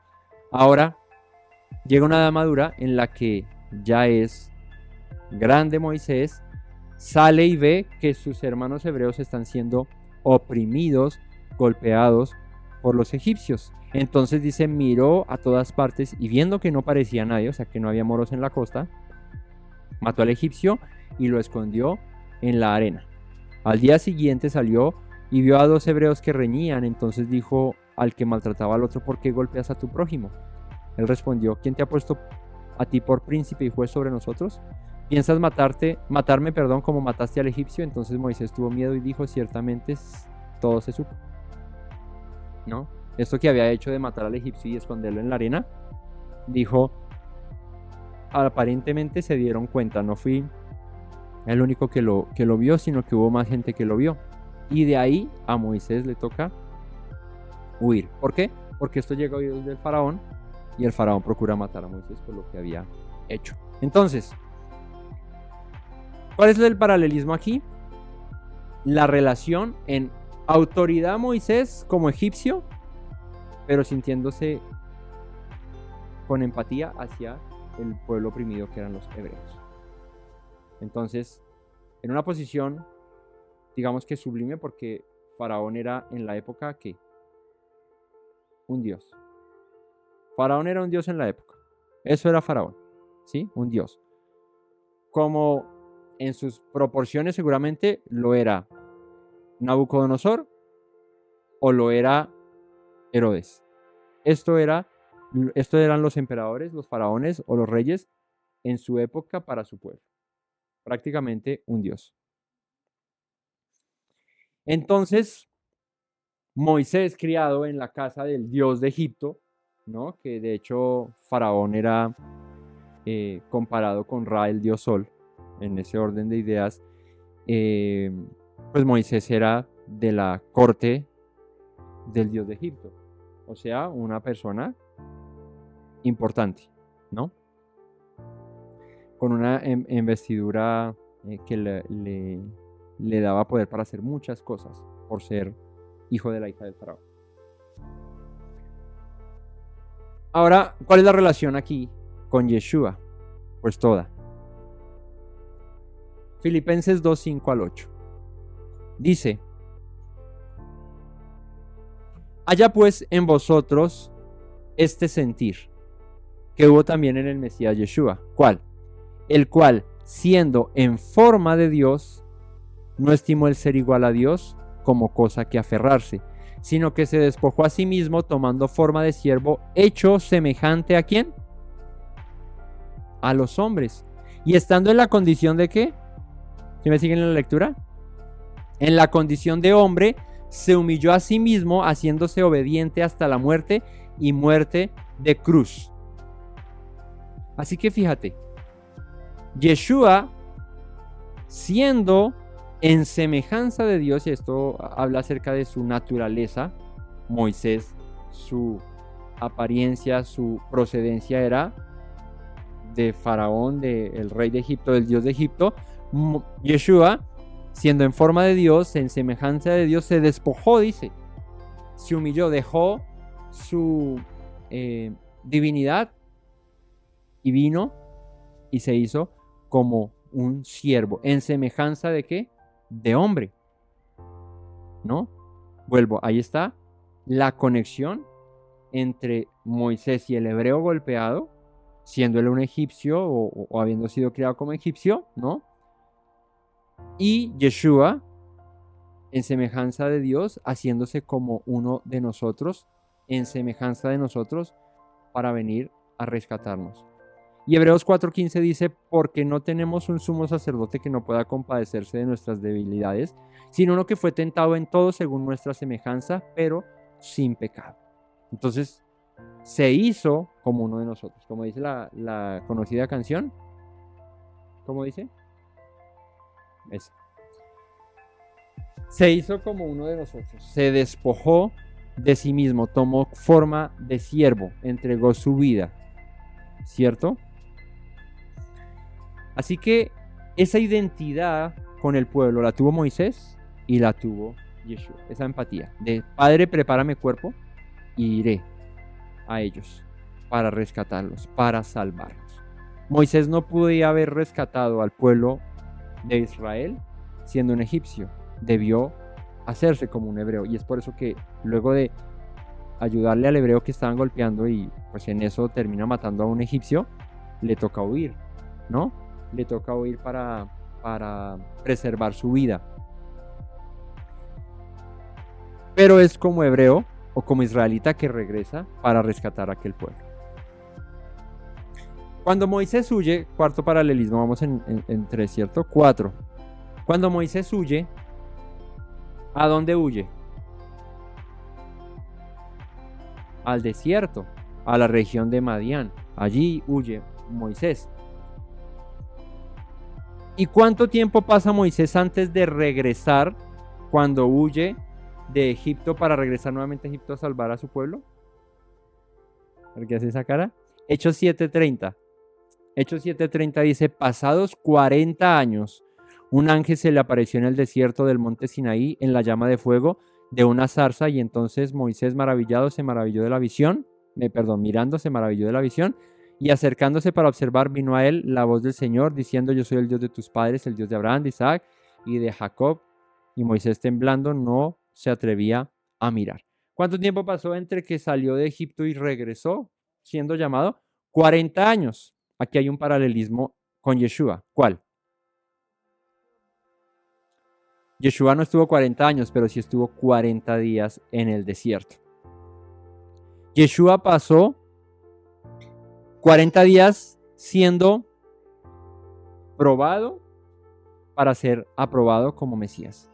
Ahora llega una edad madura en la que ya es grande Moisés, sale y ve que sus hermanos hebreos están siendo oprimidos, golpeados por los egipcios. Entonces dice, miró a todas partes y viendo que no parecía nadie, o sea que no había moros en la costa, mató al egipcio y lo escondió en la arena. Al día siguiente salió y vio a 2 hebreos que reñían. Entonces dijo al que maltrataba al otro, ¿por qué golpeas a tu prójimo? Él respondió, ¿quién te ha puesto a ti por príncipe y juez sobre nosotros? ¿Piensas matarme, como mataste al egipcio? Entonces Moisés tuvo miedo y dijo, ciertamente todo se supo, ¿no? esto que había hecho de matar al egipcio y esconderlo en la arena, dijo, aparentemente se dieron cuenta, no fui el único que lo vio, sino que hubo más gente que lo vio. Y de ahí a Moisés le toca huir. ¿Por qué? Porque esto llega a oídos del faraón y el faraón procura matar a Moisés por lo que había hecho. Entonces, ¿cuál es el paralelismo aquí? La relación en autoridad Moisés como egipcio, pero sintiéndose con empatía hacia el pueblo oprimido que eran los hebreos. Entonces, en una posición, digamos que sublime, porque Faraón era en la época ¿qué? Un dios. Faraón era un dios en la época. Eso era Faraón, ¿sí? Un dios. Como en sus proporciones seguramente lo era Nabucodonosor o lo era Herodes. Estos eran los emperadores, los faraones o los reyes en su época para su pueblo. Prácticamente un dios. Entonces, Moisés, criado en la casa del dios de Egipto, ¿no? Que de hecho Faraón era comparado con Ra, el dios Sol, en ese orden de ideas, pues Moisés era de la corte del dios de Egipto, o sea, una persona importante, ¿no? Con una investidura que le daba poder para hacer muchas cosas, por ser hijo de la hija del faraón. Ahora, ¿cuál es la relación aquí con Yeshua? Pues toda. Filipenses 2, 5 al 8. Dice, haya pues en vosotros este sentir que hubo también en el Mesías Yeshua. ¿Cuál? El cual, siendo en forma de Dios, no estimó el ser igual a Dios como cosa que aferrarse, sino que se despojó a sí mismo tomando forma de siervo, hecho semejante ¿a quién? A los hombres. Y estando en la condición de ¿qué? ¿Sí me siguen en la lectura? En la condición de hombre, se humilló a sí mismo, haciéndose obediente hasta la muerte y muerte de cruz. Así que fíjate, Yeshua, siendo en semejanza de Dios, y esto habla acerca de su naturaleza, Moisés, su apariencia, su procedencia era de Faraón, del rey de Egipto, del dios de Egipto. Yeshua, siendo en forma de Dios, en semejanza de Dios, se despojó, dice, se humilló, dejó su divinidad y vino y se hizo como un siervo, en semejanza de ¿qué? De hombre, ¿no? Vuelvo, ahí está la conexión entre Moisés y el hebreo golpeado, siendo él un egipcio o habiendo sido criado como egipcio, ¿no? Y Yeshua, en semejanza de Dios, haciéndose como uno de nosotros, en semejanza de nosotros, para venir a rescatarnos. Y Hebreos 4:15 dice, porque no tenemos un sumo sacerdote que no pueda compadecerse de nuestras debilidades, sino uno que fue tentado en todo según nuestra semejanza, pero sin pecado. Entonces, se hizo como uno de nosotros, como dice la conocida canción. ¿Cómo dice? Esa. Se hizo como uno de nosotros, se despojó de sí mismo, tomó forma de siervo, entregó su vida, ¿cierto? Así que esa identidad con el pueblo la tuvo Moisés y la tuvo Yeshua. Esa empatía de Padre, prepárame cuerpo y iré a ellos para rescatarlos, para salvarlos. Moisés no podía haber rescatado al pueblo de Israel siendo un egipcio. Debió hacerse como un hebreo. Y es por eso que luego de ayudarle al hebreo que estaban golpeando y pues en eso termina matando a un egipcio, le toca huir, ¿no? Le toca huir para preservar su vida. Pero es como hebreo o como israelita que regresa para rescatar a aquel pueblo. Cuando Moisés huye, cuarto paralelismo, vamos en 3, ¿cierto? 4. Cuando Moisés huye, ¿a dónde huye? al desierto, a la región de Madián. Allí huye Moisés. ¿Y cuánto tiempo pasa Moisés antes de regresar, cuando huye de Egipto para regresar nuevamente a Egipto a salvar a su pueblo? ¿Por qué hace esa cara? Hechos 7:30. Hechos 7:30 dice: pasados 40 años, un ángel se le apareció en el desierto del monte Sinaí en la llama de fuego de una zarza, y entonces Moisés, maravillado, se maravilló de la visión, mirando, se maravilló de la visión, y acercándose para observar, vino a él la voz del Señor, diciendo: yo soy el Dios de tus padres, el Dios de Abraham, de Isaac y de Jacob. Y Moisés, temblando, no se atrevía a mirar. ¿Cuánto tiempo pasó entre que salió de Egipto y regresó siendo llamado? 40 años. Aquí hay un paralelismo con Yeshua. ¿Cuál? Yeshua no estuvo 40 años, pero sí estuvo 40 días en el desierto. Yeshua pasó 40 días siendo probado para ser aprobado como Mesías.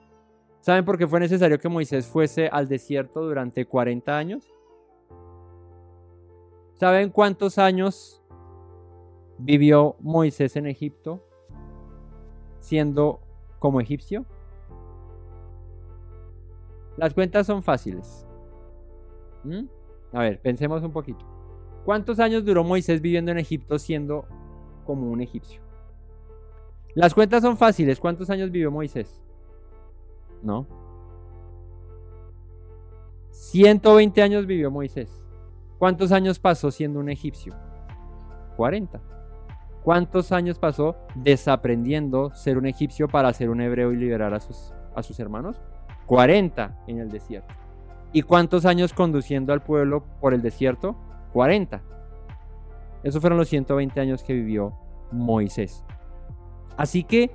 ¿Saben por qué fue necesario que Moisés fuese al desierto durante 40 años? ¿Saben cuántos años vivió Moisés en Egipto siendo como egipcio? Las cuentas son fáciles. A ver, pensemos un poquito. ¿Cuántos años duró Moisés viviendo en Egipto siendo como un egipcio? Las cuentas son fáciles. ¿Cuántos años vivió Moisés? ¿No? 120 años vivió Moisés. ¿Cuántos años pasó siendo un egipcio? 40. ¿Cuántos años pasó desaprendiendo ser un egipcio para ser un hebreo y liberar a sus hermanos? 40 en el desierto. ¿Y cuántos años conduciendo al pueblo por el desierto? 40. Esos fueron los 120 años que vivió Moisés. Así que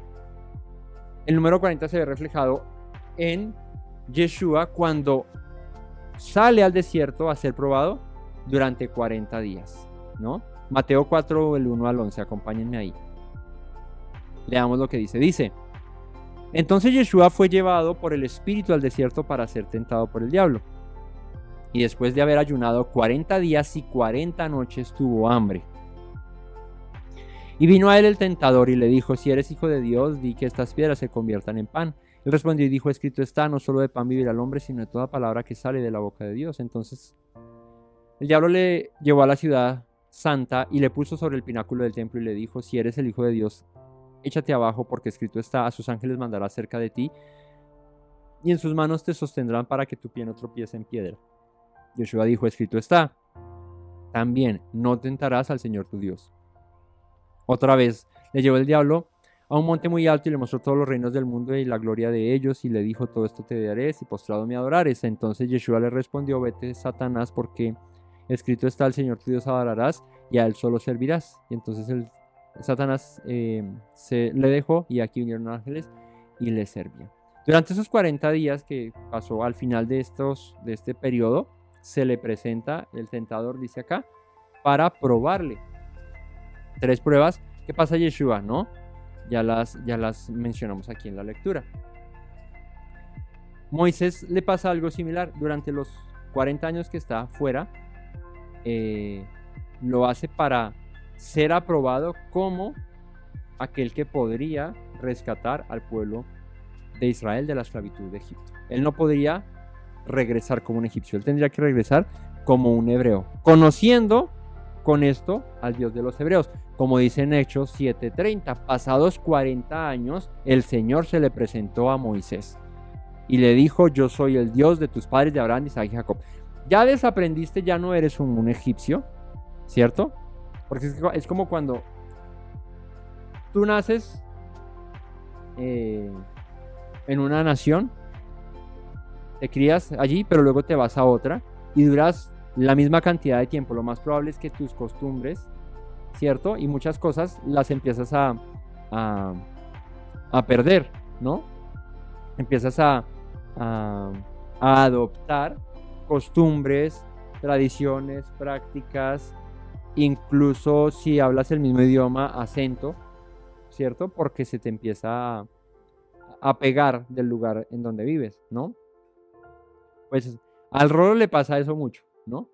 el número 40 se ve reflejado en Yeshua cuando sale al desierto a ser probado durante 40 días, ¿no? Mateo 4, el 1 al 11, acompáñenme ahí. Leamos lo que dice. Dice: entonces Yeshua fue llevado por el Espíritu al desierto para ser tentado por el diablo. Y después de haber ayunado 40 días y 40 noches tuvo hambre. Y vino a él el tentador y le dijo: si eres hijo de Dios, di que estas piedras se conviertan en pan. Él respondió y dijo: escrito está, no solo de pan vivirá el hombre, sino de toda palabra que sale de la boca de Dios. Entonces el diablo le llevó a la ciudad santa y le puso sobre el pináculo del templo y le dijo: si eres el hijo de Dios, échate abajo, porque escrito está, a sus ángeles mandará cerca de ti, y en sus manos te sostendrán para que tu pie no tropiece en piedra. Yeshua dijo: escrito está también, no tentarás al Señor tu Dios. Otra vez le llevó el diablo a un monte muy alto y le mostró todos los reinos del mundo y la gloria de ellos, y le dijo: todo esto te daré si postrado me adorares. Entonces Yeshua le respondió: vete, Satanás, porque escrito está, al Señor tu Dios adorarás y a él solo servirás. Y entonces Satanás se le dejó, y aquí vinieron ángeles y le servían. Durante esos 40 días que pasó, al final de este periodo, se le presenta el tentador, dice acá, para probarle. 3 pruebas que pasa Yeshua, ¿no? Ya las mencionamos aquí en la lectura. Moisés le pasa algo similar. Durante los 40 años que está fuera, lo hace para ser aprobado como aquel que podría rescatar al pueblo de Israel de la esclavitud de Egipto. Él no podría regresar como un egipcio, él tendría que regresar como un hebreo, conociendo con esto al Dios de los hebreos. Como dice en Hechos 7:30, pasados 40 años, el Señor se le presentó a Moisés y le dijo: yo soy el Dios de tus padres, de Abraham, Isaac y Jacob. Ya desaprendiste, ya no eres un egipcio, ¿cierto? Porque es como cuando tú naces en una nación, te crías allí, pero luego te vas a otra y duras la misma cantidad de tiempo. Lo más probable es que tus costumbres, ¿cierto? Y muchas cosas las empiezas a perder, ¿no? Empiezas a adoptar costumbres, tradiciones, prácticas, incluso si hablas el mismo idioma, acento, ¿cierto? Porque se te empieza a pegar del lugar en donde vives, ¿no? Pues al Rolo le pasa eso mucho, ¿no?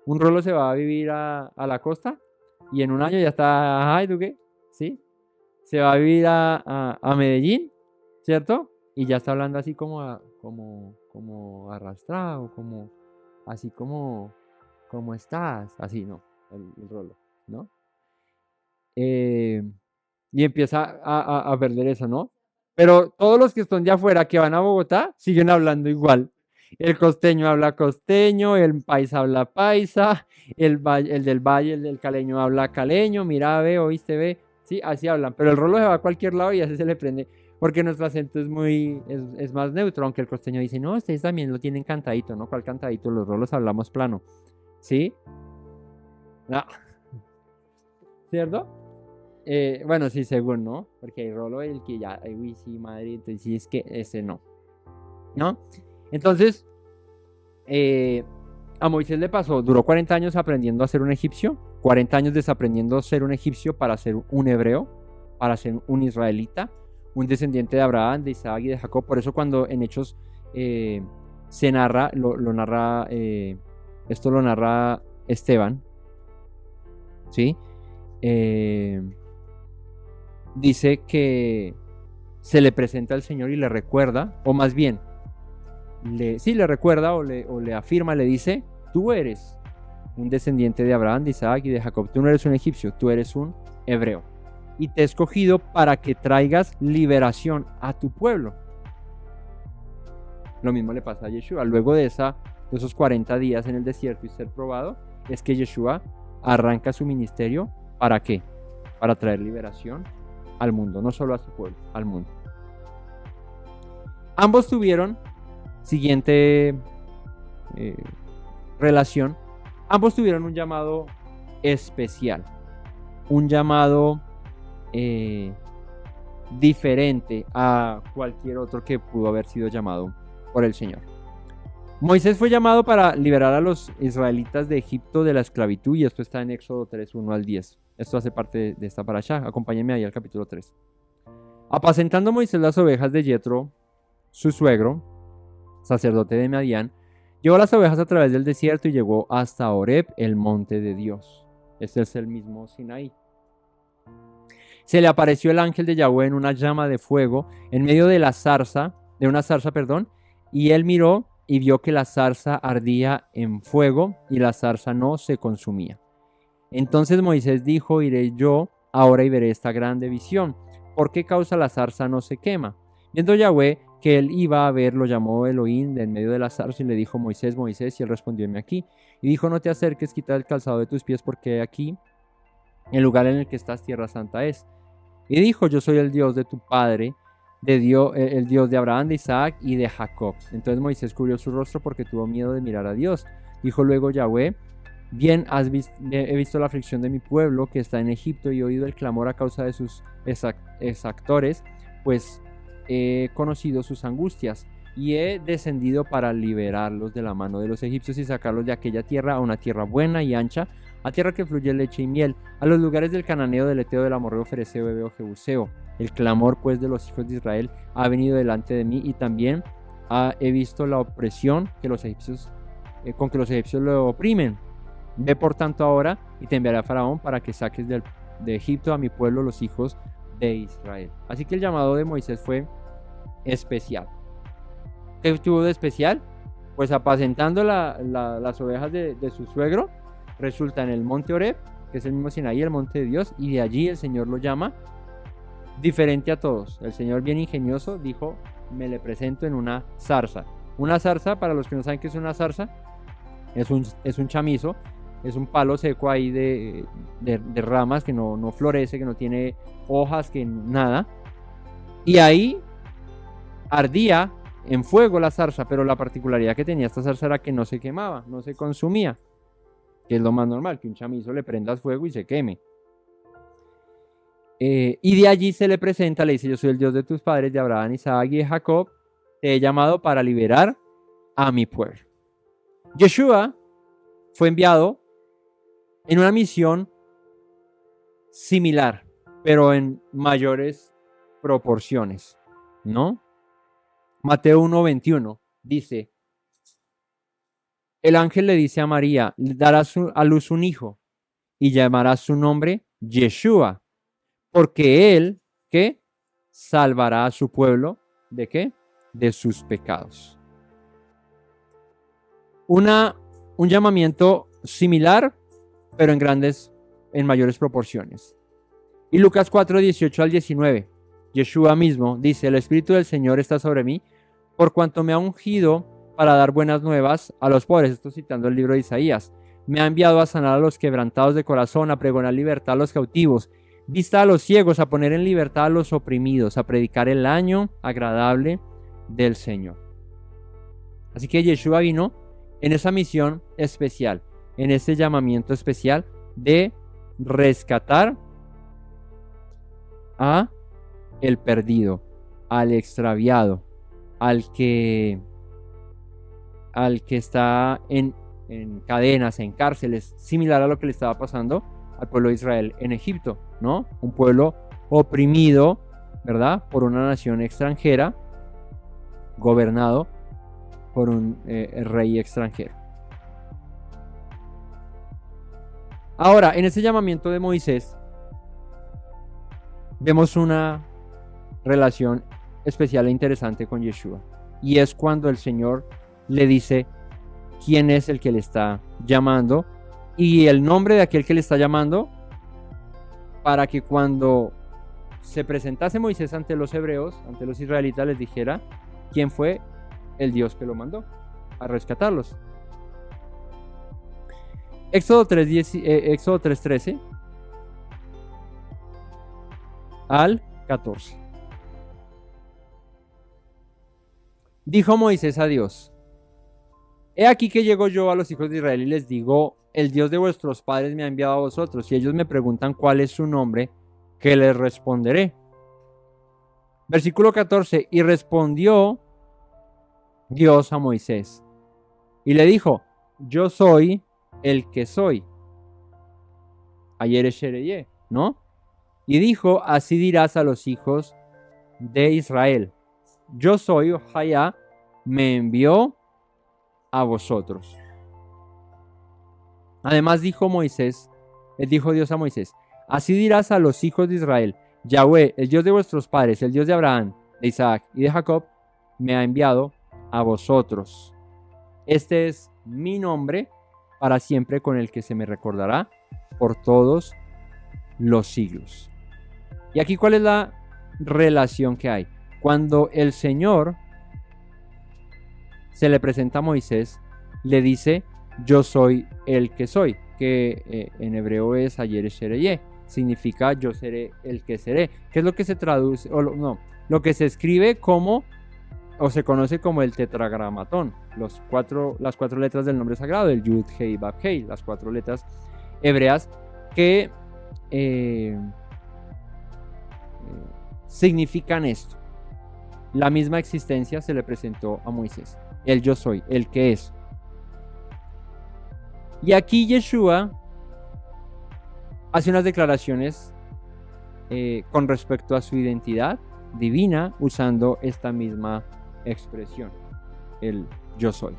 Un rolo se va a vivir a la costa y en un año ya está, ay, ¿tú qué? ¿Sí? Se va a vivir a Medellín, ¿cierto? Y ya está hablando así como arrastrado, así como estás, así, ¿no? El rolo, ¿no? Eh, y empieza a perder eso, ¿no? Pero todos los que están de afuera que van a Bogotá siguen hablando igual. El costeño habla costeño, el paisa habla paisa, el del valle, el del caleño habla caleño, mira, ve, oíste, ve, sí, así hablan. Pero el rolo se va a cualquier lado y así se le prende, porque nuestro acento es más neutro, aunque el costeño dice, no, ustedes también lo tienen cantadito, ¿no? ¿Cuál cantadito? Los rolos hablamos plano, ¿sí? No, ¿cierto? Bueno, sí, según, ¿no? Porque hay rolo el que ya, ay, uy, sí, madre, entonces sí es que ese no, ¿no? Entonces, a Moisés le pasó, duró 40 años aprendiendo a ser un egipcio, 40 años desaprendiendo a ser un egipcio para ser un hebreo, para ser un israelita, un descendiente de Abraham, de Isaac y de Jacob. Por eso cuando en Hechos se narra, esto lo narra Esteban, ¿sí? Dice que se le presenta al Señor y le recuerda, o más bien, sí le recuerda o le afirma, le dice, tú eres un descendiente de Abraham, de Isaac y de Jacob, tú no eres un egipcio, tú eres un hebreo. Y te he escogido para que traigas liberación a tu pueblo. Lo mismo le pasa a Yeshua. Luego de esos 40 días en el desierto y ser probado, es que Yeshua arranca su ministerio. ¿Para qué? Para traer liberación al mundo, no solo a su pueblo, al mundo. Ambos tuvieron, siguiente relación, ambos tuvieron un llamado especial, un llamado diferente a cualquier otro que pudo haber sido llamado por el Señor. Moisés fue llamado para liberar a los israelitas de Egipto de la esclavitud, y esto está en Éxodo 3, 1 al 10. Esto hace parte de esta parashá. Acompáñenme ahí al capítulo 3. Apacentando Moisés las ovejas de Yetro, su suegro, sacerdote de Madián, llevó las ovejas a través del desierto y llegó hasta Horeb, el monte de Dios. Este es el mismo Sinaí. Se le apareció el ángel de Yahweh en una llama de fuego en medio de una zarza, y él miró y vio que la zarza ardía en fuego y la zarza no se consumía. Entonces Moisés dijo, iré yo ahora y veré esta grande visión. ¿Por qué causa la zarza no se quema? Viendo Yahweh que él iba a ver, lo llamó Elohim de en medio de la zarza y le dijo, Moisés, Moisés, y él respondió, heme aquí. Y dijo, no te acerques, quita el calzado de tus pies, porque aquí el lugar en el que estás, tierra santa es. Y dijo, yo soy el Dios de tu padre, el Dios de Abraham, de Isaac y de Jacob. Entonces Moisés cubrió su rostro porque tuvo miedo de mirar a Dios. Dijo luego Yahweh, bien he visto la aflicción de mi pueblo que está en Egipto y he oído el clamor a causa de sus exactores, pues he conocido sus angustias y he descendido para liberarlos de la mano de los egipcios y sacarlos de aquella tierra a una tierra buena y ancha, a tierra que fluye leche y miel, a los lugares del cananeo, del eteo, del amorreo, fereceo, heveo, jebuseo. El clamor pues de los hijos de Israel ha venido delante de mí y también he visto la opresión que los egipcios, con que los egipcios lo oprimen. Ve por tanto ahora y te enviaré a Faraón para que saques de Egipto a mi pueblo, los hijos de Israel. Así que el llamado de Moisés fue especial. ¿Qué tuvo de especial? Pues apacentando las ovejas de su suegro, resulta en el monte Horeb, que es el mismo Sinaí, el monte de Dios, y de allí el Señor lo llama diferente a todos. El Señor, bien ingenioso, dijo, me le presento en una zarza. Una zarza, para los que no saben qué es una zarza, es un chamizo, es un palo seco ahí de ramas que no florece, que no tiene hojas, que nada. Y ahí ardía en fuego la zarza, pero la particularidad que tenía esta zarza era que no se quemaba, no se consumía, que es lo más normal, que un chamizo le prendas fuego y se queme. Y de allí se le presenta, le dice, yo soy el Dios de tus padres, de Abraham, Isaac y de Jacob, te he llamado para liberar a mi pueblo. Yeshua fue enviado en una misión similar, pero en mayores proporciones, ¿no? Mateo 1:21 dice, el ángel le dice a María, dará a luz un hijo y llamará su nombre Yeshua, porque él, ¿qué? Salvará a su pueblo, ¿de qué? De sus pecados. Un llamamiento similar, pero en mayores proporciones. Y Lucas 4, 18 al 19, Yeshua mismo dice, el Espíritu del Señor está sobre mí, por cuanto me ha ungido para dar buenas nuevas a los pobres. Estoy citando el libro de Isaías. Me ha enviado a sanar a los quebrantados de corazón, a pregonar libertad a los cautivos, vista a los ciegos, a poner en libertad a los oprimidos, a predicar el año agradable del Señor. Así que Yeshua vino en esa misión especial, en ese llamamiento especial de rescatar a el perdido, al extraviado, al que está en cadenas, en cárceles, similar a lo que le estaba pasando al pueblo de Israel en Egipto, ¿no? Un pueblo oprimido, ¿verdad? Por una nación extranjera, gobernado por un rey extranjero. Ahora, en ese llamamiento de Moisés, vemos una relación especial e interesante con Yeshua. Y es cuando el Señor le dice quién es el que le está llamando y el nombre de aquel que le está llamando, para que cuando se presentase Moisés ante los hebreos, ante los israelitas, les dijera quién fue el Dios que lo mandó a rescatarlos. Éxodo 3:13 al 14. Dijo Moisés a Dios: He aquí que llego yo a los hijos de Israel y les digo, el Dios de vuestros padres me ha enviado a vosotros, y ellos me preguntan cuál es su nombre, ¿qué les responderé? Versículo 14, y respondió Dios a Moisés, y le dijo, yo soy el que soy. Ayer Eshereye, ¿no? Y dijo, así dirás a los hijos de Israel, yo soy, Ohaya, me envió a vosotros. Además dijo Dios a Moisés, así dirás a los hijos de Israel, Yahweh, el Dios de vuestros padres, el Dios de Abraham, de Isaac y de Jacob, me ha enviado a vosotros. Este es mi nombre para siempre, con el que se me recordará por todos los siglos. Y aquí, ¿cuál es la relación que hay? Cuando el Señor se le presenta a Moisés, le dice, yo soy el que soy, que en hebreo es Ayer Eshereye, significa yo seré el que seré, que es lo que se traduce, lo que se escribe como, o se conoce como el tetragramatón, las cuatro letras del nombre sagrado, el Yud, Hei, Vav, Hei, las 4 letras hebreas que significan esto. La misma existencia se le presentó a Moisés, el yo soy, el que es. Y aquí Yeshua hace unas declaraciones con respecto a su identidad divina usando esta misma expresión, el yo soy.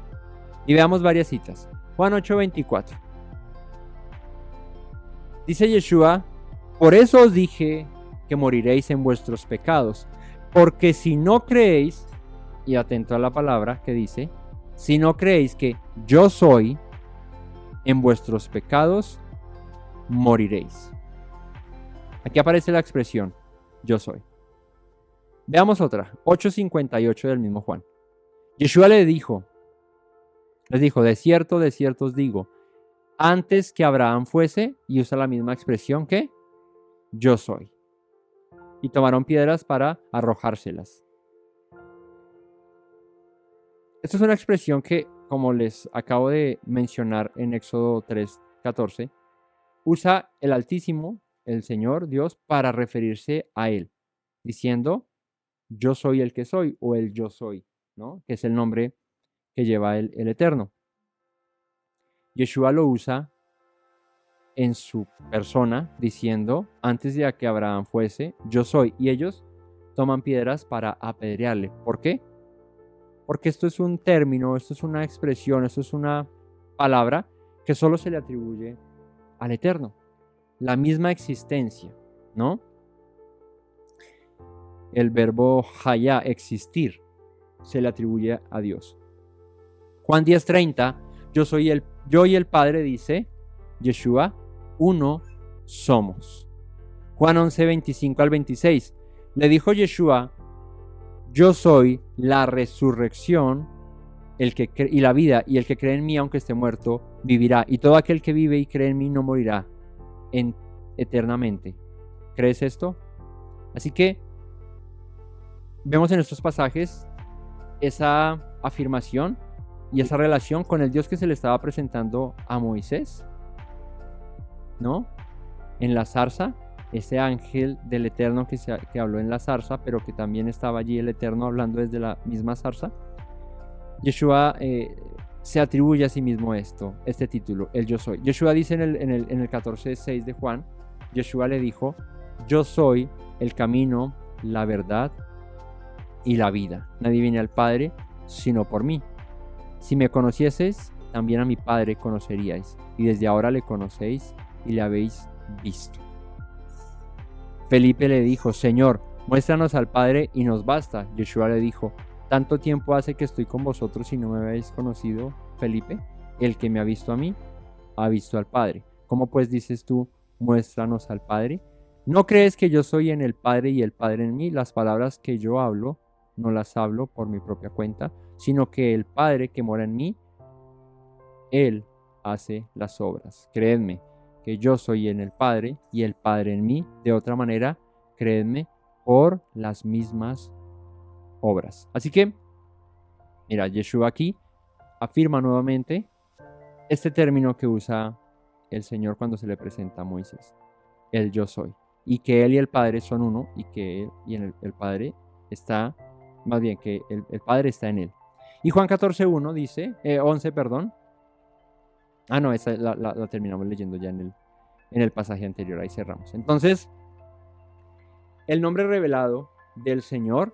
Y veamos varias citas. Juan 8:24. Dice Yeshua, por eso os dije que moriréis en vuestros pecados, porque si no creéis, y atento a la palabra que dice, si no creéis que yo soy, en vuestros pecados moriréis. Aquí aparece la expresión yo soy. Veamos otra, 8:58 del mismo Juan. Yeshua les dijo, de cierto os digo, antes que Abraham fuese, y usa la misma expresión que yo soy. Y tomaron piedras para arrojárselas. Esta es una expresión que, como les acabo de mencionar en Éxodo 3:14, usa el Altísimo, el Señor Dios, para referirse a Él, diciendo, yo soy el que soy, o el yo soy, ¿no? Que es el nombre que lleva el Eterno. Yeshua lo usa en su persona, diciendo, antes de que Abraham fuese, yo soy. Y ellos toman piedras para apedrearle. ¿Por qué? Porque esto es un término, esto es una expresión, esto es una palabra que solo se le atribuye al Eterno. La misma existencia, ¿no? El verbo hayá, existir, se le atribuye a Dios. Juan 10:30, yo y el Padre, dice Yeshua, uno somos. Juan 11:25 al 26, le dijo Yeshua, yo soy la resurrección y la vida, y el que cree en mí, aunque esté muerto, vivirá. Y todo aquel que vive y cree en mí no morirá eternamente. ¿Crees esto? Así que vemos en estos pasajes esa afirmación y esa relación con el Dios que se le estaba presentando a Moisés, ¿no? En la zarza, ese ángel del Eterno que habló en la zarza, pero que también estaba allí el Eterno hablando desde la misma zarza. Yeshua se atribuye a sí mismo este título, el yo soy. Yeshua dice en el 14:6 de Juan, Yeshua le dijo, yo soy el camino, la verdad y la vida. Nadie viene al Padre sino por mí. Si me conocieseis, también a mi Padre conoceríais, y desde ahora le conocéis y le habéis visto. Felipe le dijo, Señor, muéstranos al Padre y nos basta. Yeshua le dijo, ¿tanto tiempo hace que estoy con vosotros y no me habéis conocido, Felipe? El que me ha visto a mí, ha visto al Padre. ¿Cómo pues dices tú, muéstranos al Padre? ¿No crees que yo soy en el Padre y el Padre en mí? Las palabras que yo hablo, no las hablo por mi propia cuenta, sino que el Padre que mora en mí, Él hace las obras. Creedme que yo soy en el Padre y el Padre en mí. De otra manera, creedme por las mismas obras. Así que, mira, Yeshua aquí afirma nuevamente este término que usa el Señor cuando se le presenta a Moisés, el yo soy, y que Él y el Padre son uno, y que Él y el Padre está, más bien que el Padre está en Él. Y Juan 14:1 dice, 11, perdón. Ah, no, esa la terminamos leyendo ya en el pasaje anterior, ahí cerramos. Entonces, el nombre revelado del Señor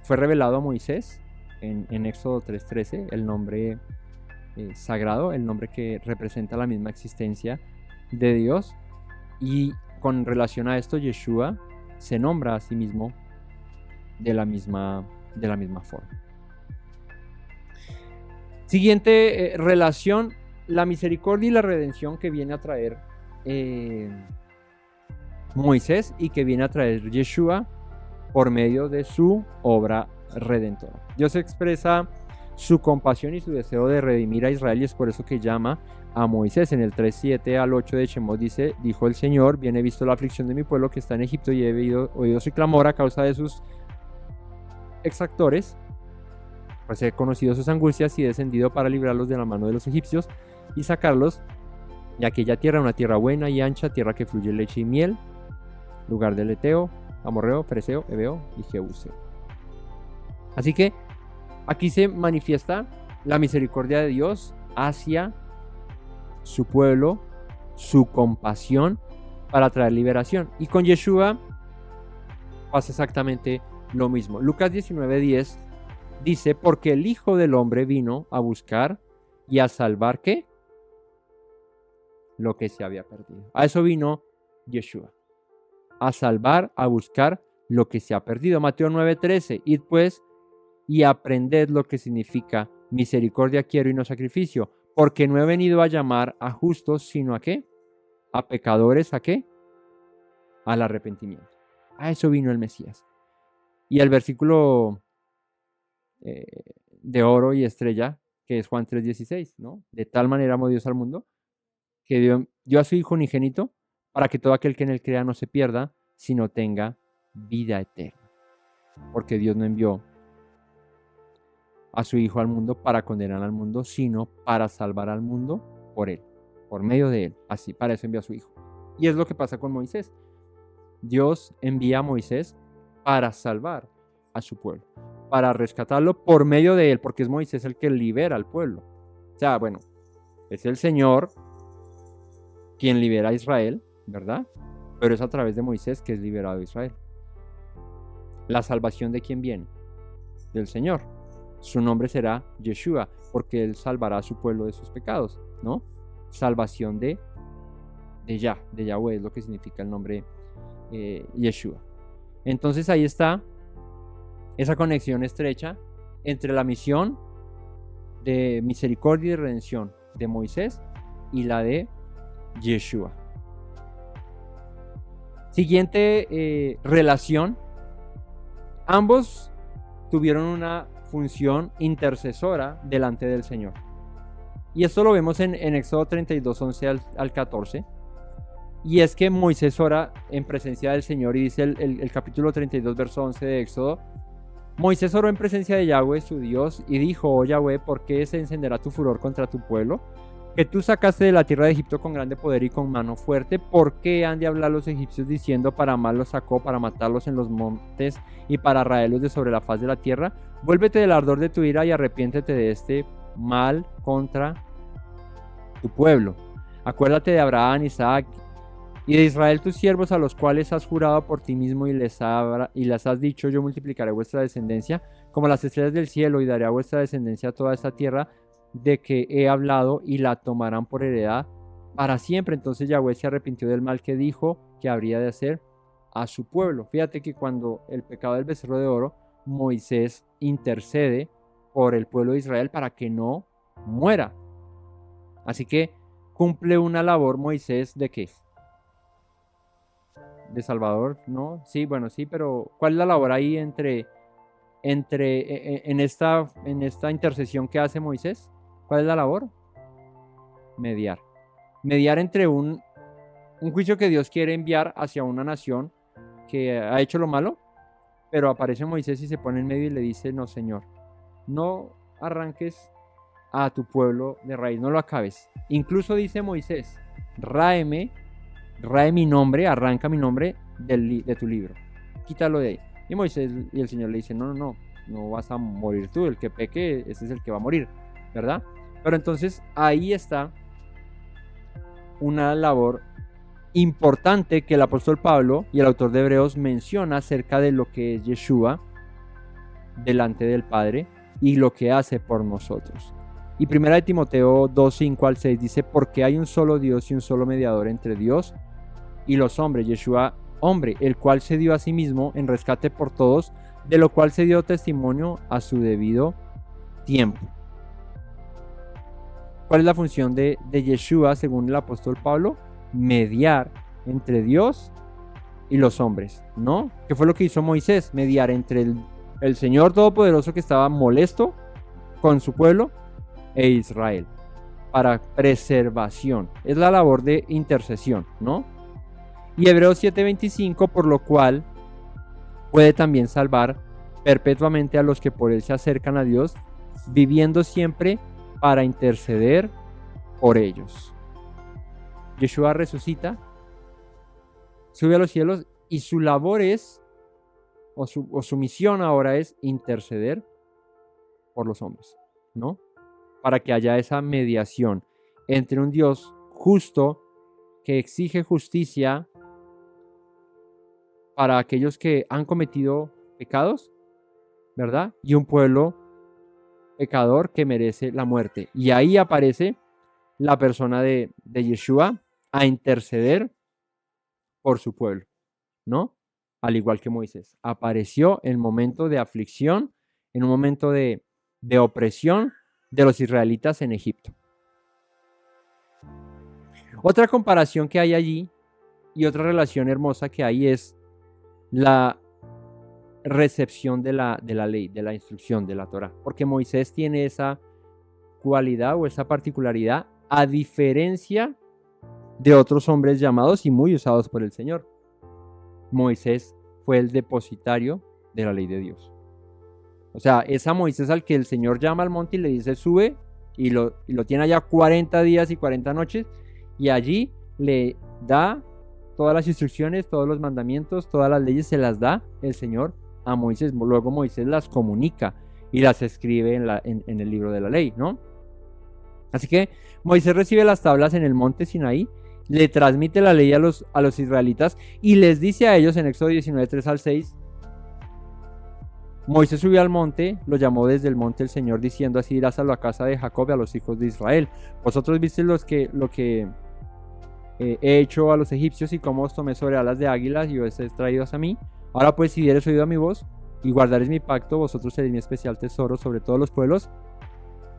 fue revelado a Moisés en Éxodo 3:13, el nombre sagrado, el nombre que representa la misma existencia de Dios. Y con relación a esto, Yeshua se nombra a sí mismo de la misma forma. Siguiente relación, la misericordia y la redención que viene a traer Moisés y que viene a traer Yeshua por medio de su obra redentora. Dios expresa su compasión y su deseo de redimir a Israel, y es por eso que llama a Moisés. En el 3:7 al 8 de Shemot dice, dijo el Señor, bien he visto la aflicción de mi pueblo que está en Egipto y he oído su clamor a causa de sus exactores, pues he conocido sus angustias y he descendido para librarlos de la mano de los egipcios y sacarlos de aquella tierra, una tierra buena y ancha, tierra que fluye leche y miel, lugar del Eteo, Amorreo, Fereceo, Heveo y Jebuseo. Así que aquí se manifiesta la misericordia de Dios hacia su pueblo, su compasión para traer liberación. Y con Yeshua pasa exactamente lo mismo. Lucas 19:10 dice, porque el Hijo del Hombre vino a buscar y a salvar, ¿qué? Lo que se había perdido. A eso vino Yeshua. A salvar, a buscar lo que se ha perdido. Mateo 9:13, id pues y aprended lo que significa misericordia quiero y no sacrificio, porque no he venido a llamar a justos, sino ¿a qué? A pecadores, ¿a qué? Al arrepentimiento. A eso vino el Mesías. Y el versículo de oro y estrella, que es Juan 3:16, ¿no? De tal manera amó Dios al mundo, que dio a su Hijo unigénito, para que todo aquel que en él crea no se pierda, sino tenga vida eterna. Porque Dios no envió a su Hijo al mundo para condenar al mundo, sino para salvar al mundo por él, por medio de él. Así, para eso envió a su Hijo. Y es lo que pasa con Moisés. Dios envía a Moisés para salvar a su pueblo, para rescatarlo por medio de él, porque es Moisés el que libera al pueblo. O sea, bueno, es el Señor quien libera a Israel, ¿verdad? Pero es a través de Moisés que es liberado Israel. ¿La salvación de quién viene? Del Señor. su nombre será Yeshua, porque él salvará a su pueblo de sus pecados, ¿no? Salvación de Yahweh es lo que significa el nombre Yeshua. Entonces ahí está esa conexión estrecha entre la misión de misericordia y redención de Moisés y la de Yeshua. Siguiente relación. Ambos tuvieron una función intercesora delante del Señor. Y esto lo vemos en Éxodo 32, 11 al 14. Y es que Moisés ora en presencia del Señor, y dice el capítulo 32, verso 11 de Éxodo: Moisés oró en presencia de Yahweh, su Dios, y dijo: Oh Yahweh, ¿por qué se encenderá tu furor contra tu pueblo? Que tú sacaste de la tierra de Egipto con grande poder y con mano fuerte. ¿Por qué han de hablar los egipcios diciendo: para mal los sacó, para matarlos en los montes y para raerlos de sobre la faz de la tierra? Vuélvete del ardor de tu ira y arrepiéntete de este mal contra tu pueblo. Acuérdate de Abraham, Isaac y de Israel tus siervos, a los cuales has jurado por ti mismo y les has dicho: yo multiplicaré vuestra descendencia como las estrellas del cielo, y daré a vuestra descendencia toda esta tierra de que he hablado, y la tomarán por heredad para siempre. Entonces Yahweh se arrepintió del mal que dijo que habría de hacer a su pueblo. Fíjate que cuando el pecado del becerro de oro, Moisés intercede por el pueblo de Israel para que no muera. Así que cumple una labor Moisés ¿de qué? De Salvador, ¿no? Sí, bueno, sí, pero ¿cuál es la labor ahí en esta intercesión que hace Moisés? ¿Cuál es la labor? Mediar. Mediar entre un juicio que Dios quiere enviar hacia una nación que ha hecho lo malo, pero aparece Moisés y se pone en medio y le dice: no, Señor, no arranques a tu pueblo de raíz, no lo acabes. Incluso dice Moisés: rae mi nombre, arranca mi nombre de tu libro, quítalo de ahí. Y Moisés y el Señor le dicen: no vas a morir tú, el que peque, ese es el que va a morir, ¿verdad? Pero entonces ahí está una labor importante que el apóstol Pablo y el autor de Hebreos menciona acerca de lo que es Yeshua delante del Padre y lo que hace por nosotros. Y 1 Timoteo 2, 5 al 6 dice: porque hay un solo Dios y un solo mediador entre Dios y los hombres, Yeshua, hombre, el cual se dio a sí mismo en rescate por todos, de lo cual se dio testimonio a su debido tiempo. ¿Cuál es la función de Yeshua según el apóstol Pablo? Mediar entre Dios y los hombres, ¿no? ¿Qué fue lo que hizo Moisés? Mediar entre el Señor Todopoderoso, que estaba molesto con su pueblo, e Israel, para preservación. Es la labor de intercesión, ¿no? Y Hebreos 7:25: por lo cual puede también salvar perpetuamente a los que por él se acercan a Dios, viviendo siempre para interceder por ellos. Yeshua resucita, sube a los cielos, y su labor es, o su misión ahora es interceder por los hombres, ¿no? Para que haya esa mediación entre un Dios justo que exige justicia para aquellos que han cometido pecados, ¿verdad? Y un pueblo pecador que merece la muerte. Y ahí aparece la persona de Yeshua a interceder por su pueblo, ¿no? Al igual que Moisés. Apareció en momento de aflicción, en un momento de opresión de los israelitas en Egipto. Otra comparación que hay allí y otra relación hermosa que hay es la recepción de la ley, de la instrucción de la Torá, porque Moisés tiene esa cualidad o esa particularidad, a diferencia de otros hombres llamados y muy usados por el Señor. Moisés fue el depositario de la ley de Dios. O sea, es a Moisés al que el Señor llama al monte y le dice: sube, y lo tiene allá 40 días y 40 noches, y allí le da todas las instrucciones, todos los mandamientos, todas las leyes se las da el Señor a Moisés. Luego Moisés las comunica y las escribe en el libro de la ley, ¿no? Así que Moisés recibe las tablas en el monte Sinaí, le transmite la ley a los israelitas y les dice a ellos en Éxodo 19, 3 al 6: Moisés subió al monte, lo llamó desde el monte el Señor, diciendo: así dirás a la casa de Jacob y a los hijos de Israel: vosotros visteis lo que he hecho a los egipcios, y cómo os tomé sobre alas de águilas y os he traído a mí. Ahora pues, si diereis oído a mi voz y guardaréis mi pacto, vosotros seréis mi especial tesoro sobre todos los pueblos,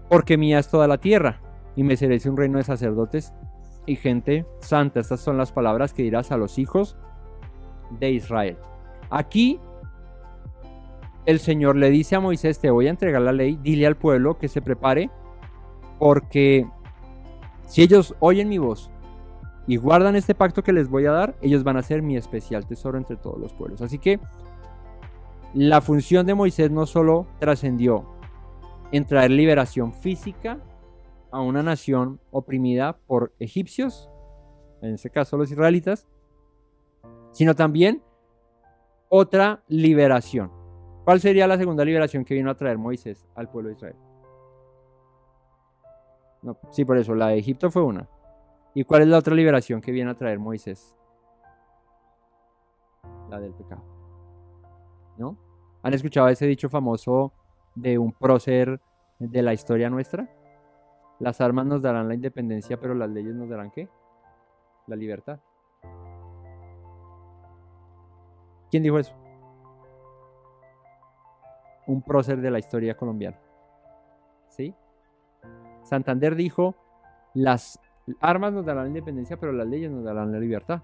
porque mía es toda la tierra, y me seréis un reino de sacerdotes y gente santa. Estas son las palabras que dirás a los hijos de Israel. Aquí el Señor le dice a Moisés: te voy a entregar la ley, dile al pueblo que se prepare, porque si ellos oyen mi voz y guardan este pacto que les voy a dar, ellos van a ser mi especial tesoro entre todos los pueblos. Así que la función de Moisés no solo trascendió en traer liberación física a una nación oprimida por egipcios, en este caso los israelitas, sino también otra liberación. ¿Cuál sería la segunda liberación que vino a traer Moisés al pueblo de Israel? No, sí, por eso, la de Egipto fue una. ¿Y cuál es la otra liberación que viene a traer Moisés? La del pecado, ¿no? ¿Han escuchado ese dicho famoso de un prócer de la historia nuestra? Las armas nos darán la independencia, pero las leyes nos darán ¿qué? La libertad. ¿Quién dijo eso? Un prócer de la historia colombiana. ¿Sí? Santander dijo: las armas nos darán la independencia, pero las leyes nos darán la libertad.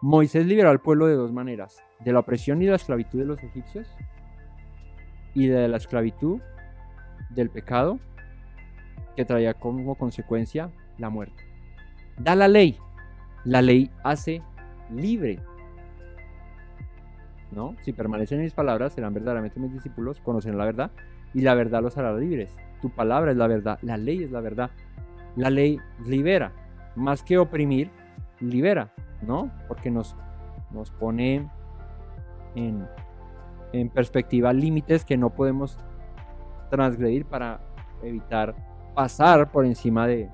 Moisés liberó al pueblo de dos maneras: de la opresión y la esclavitud de los egipcios, y de la esclavitud del pecado, que traía como consecuencia la muerte. Da la ley hace libre, ¿no? Si permanecen en mis palabras, serán verdaderamente mis discípulos, conocerán la verdad, y la verdad los hará libres. Tu palabra es la verdad, la ley es la verdad. La ley libera, más que oprimir, libera, ¿no? Porque nos pone en perspectiva límites que no podemos transgredir para evitar pasar por encima del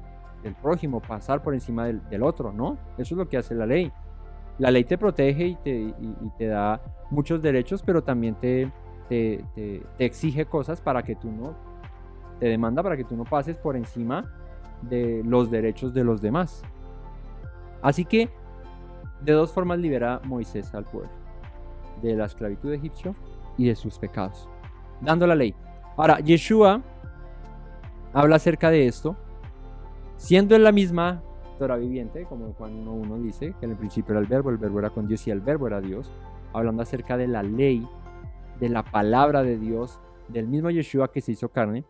prójimo, pasar por encima del otro, ¿no? Eso es lo que hace la ley. La ley te protege y te da muchos derechos, pero también te exige cosas para que tú no, te demanda para que tú no pases por encima de los derechos de los demás. Así que de dos formas libera Moisés al pueblo: de la esclavitud egipcia y de sus pecados, dando la ley. Ahora, Yeshua habla acerca de esto, siendo en la misma Torah viviente, como Juan 1:1 dice, que en el principio era el verbo era con Dios y el verbo era Dios, hablando acerca de la ley, de la palabra de Dios, del mismo Yeshua que se hizo carne.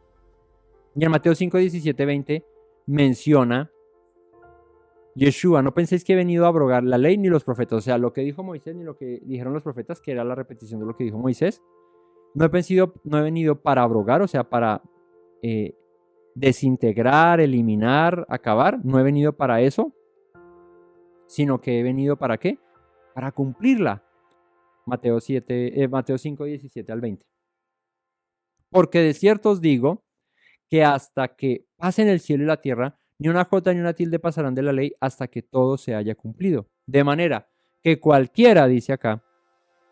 Y en Mateo 5, 17, 20 menciona Yeshua: no penséis que he venido a abrogar la ley ni los profetas. O sea, lo que dijo Moisés ni lo que dijeron los profetas, que era la repetición de lo que dijo Moisés. No he venido para abrogar, o sea, para desintegrar, eliminar, acabar. No he venido para eso, sino que he venido ¿para qué? Para cumplirla. Mateo 5, 17 al 20. Porque de cierto os digo que hasta que pasen el cielo y la tierra, ni una jota ni una tilde pasarán de la ley hasta que todo se haya cumplido. De manera que cualquiera, dice acá,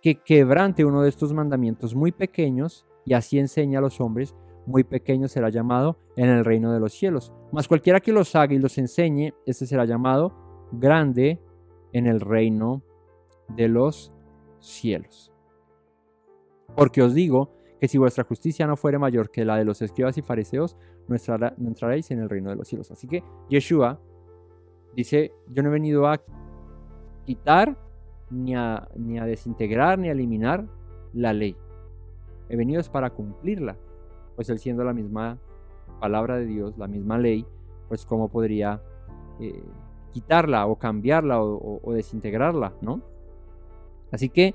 que quebrante uno de estos mandamientos muy pequeños y así enseña a los hombres, muy pequeño será llamado en el reino de los cielos. Mas cualquiera que los haga y los enseñe, este será llamado grande en el reino de los cielos. Porque os digo que si vuestra justicia no fuere mayor que la de los escribas y fariseos, no entraréis en el reino de los cielos. Así que Yeshua dice: yo no he venido a quitar, ni a desintegrar, ni a eliminar la ley. He venido es para cumplirla. Pues él, siendo la misma palabra de Dios, la misma ley, pues cómo podría quitarla o cambiarla o desintegrarla, ¿no? Así que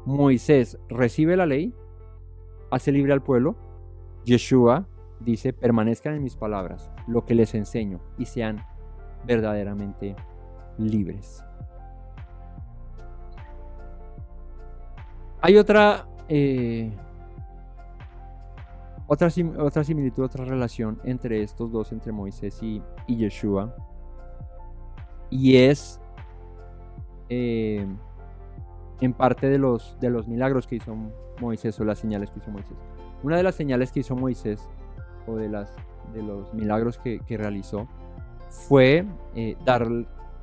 Moisés recibe la ley, hace libre al pueblo. Yeshua dice: permanezcan en mis palabras, lo que les enseño, y sean verdaderamente libres. Hay otra similitud, otra relación entre estos dos, entre Moisés y Yeshua, y es en parte de los milagros que hizo Moisés o las señales que hizo Moisés. Una de las señales que hizo Moisés o de los milagros que realizó fue dar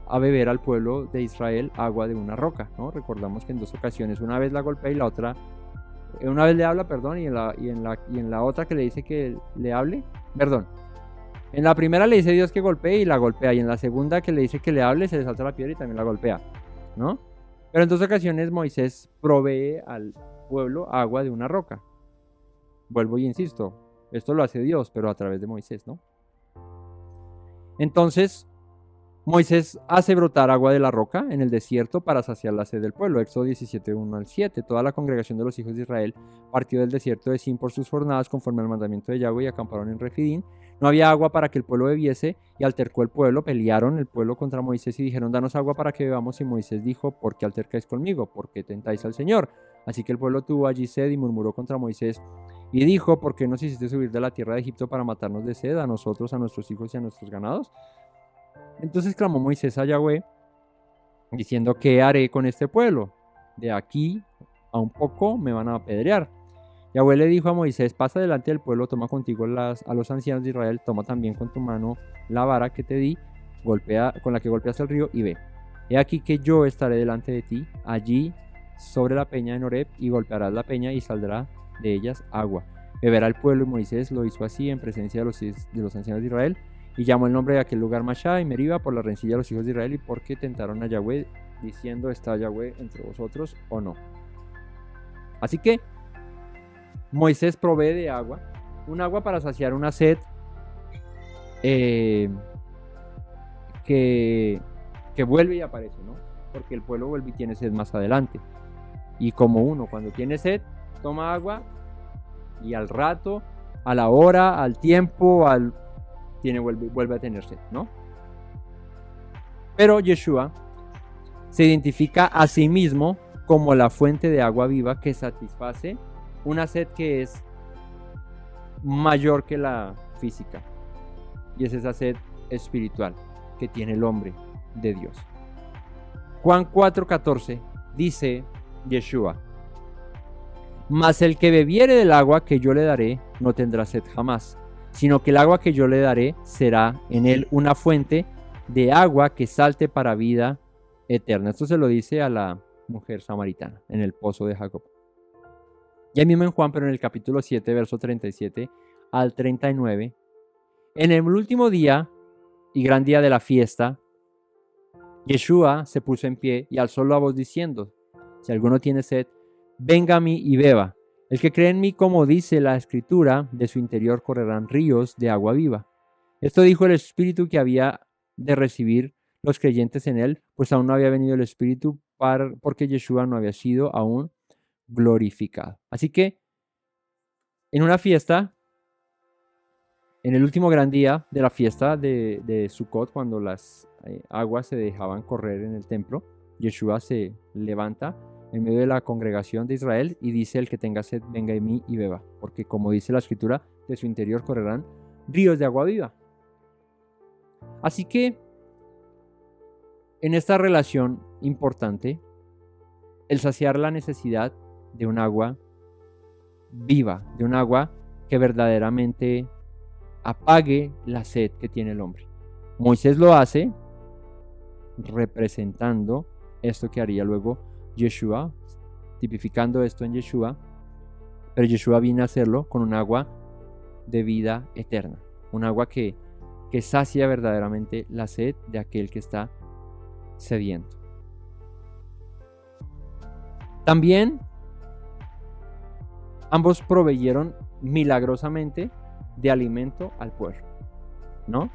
a beber al pueblo de Israel agua de una roca, ¿no? Recordamos que en 2 ocasiones, una vez la golpea y la otra, una vez le habla, perdón, y en la otra que le dice que le hable, perdón. En la primera le dice Dios que golpee y la golpea, y en la segunda que le dice que le hable, se le salta la piedra y también la golpea, ¿no? Pero en 2 ocasiones Moisés provee al pueblo agua de una roca. Vuelvo y insisto, esto lo hace Dios, pero a través de Moisés, ¿no? Entonces, Moisés hace brotar agua de la roca en el desierto para saciar la sed del pueblo. Éxodo 17, 1 al 7. Toda la congregación de los hijos de Israel partió del desierto de Sin por sus jornadas conforme al mandamiento de Yahweh y acamparon en Refidín. No había agua para que el pueblo bebiese y altercó el pueblo, pelearon el pueblo contra Moisés y dijeron, danos agua para que bebamos. Y Moisés dijo, ¿por qué altercáis conmigo? ¿Por qué tentáis al Señor? Así que el pueblo tuvo allí sed y murmuró contra Moisés y dijo, ¿por qué nos hiciste subir de la tierra de Egipto para matarnos de sed a nosotros, a nuestros hijos y a nuestros ganados? Entonces clamó Moisés a Yahweh, diciendo, ¿qué haré con este pueblo? De aquí a un poco me van a apedrear. Yahweh le dijo a Moisés, pasa delante del pueblo, toma contigo a los ancianos de Israel, toma también con tu mano la vara que te di, golpea con la que golpeaste el río y ve. He aquí que yo estaré delante de ti, allí sobre la peña en Horeb, y golpearás la peña y saldrá de ellas agua. Beberá el pueblo, y Moisés lo hizo así en presencia de los ancianos de Israel. Y llamó el nombre de aquel lugar Mashá y Meriba por la rencilla de los hijos de Israel y porque tentaron a Yahweh, diciendo, ¿está Yahweh entre vosotros o no? Así que Moisés provee de agua, un agua para saciar una sed que vuelve y aparece, ¿no? Porque el pueblo vuelve y tiene sed más adelante. Y como uno cuando tiene sed, toma agua y al rato, a la hora, al tiempo, vuelve a tener sed, ¿no? Pero Yeshua se identifica a sí mismo como la fuente de agua viva que satisface una sed que es mayor que la física, y es esa sed espiritual que tiene el hombre de Dios. Juan 4:14 dice Yeshua, mas el que bebiere del agua que yo le daré no tendrá sed jamás, sino que el agua que yo le daré será en él una fuente de agua que salte para vida eterna. Esto se lo dice a la mujer samaritana en el pozo de Jacob. Ya mismo en Juan, pero en el capítulo 7, verso 37 al 39, en el último día y gran día de la fiesta, Yeshua se puso en pie y alzó la voz diciendo, si alguno tiene sed, venga a mí y beba. El que cree en mí, como dice la Escritura, de su interior correrán ríos de agua viva. Esto dijo el Espíritu que había de recibir los creyentes en él, pues aún no había venido el Espíritu porque Yeshua no había sido aún glorificado. Así que en una fiesta, en el último gran día de la fiesta de Sukkot, cuando las aguas se dejaban correr en el templo, Yeshua se levanta en medio de la congregación de Israel y dice, el que tenga sed, venga a mí y beba, porque como dice la Escritura, de su interior correrán ríos de agua viva. Así que en esta relación importante, el saciar la necesidad de un agua viva, de un agua que verdaderamente apague la sed que tiene el hombre. Moisés lo hace representando esto que haría luego Yeshua, tipificando esto en Yeshua, pero Yeshua viene a hacerlo con un agua de vida eterna, un agua que sacia verdaderamente la sed de aquel que está sediento. También ambos proveyeron milagrosamente de alimento al pueblo, ¿no?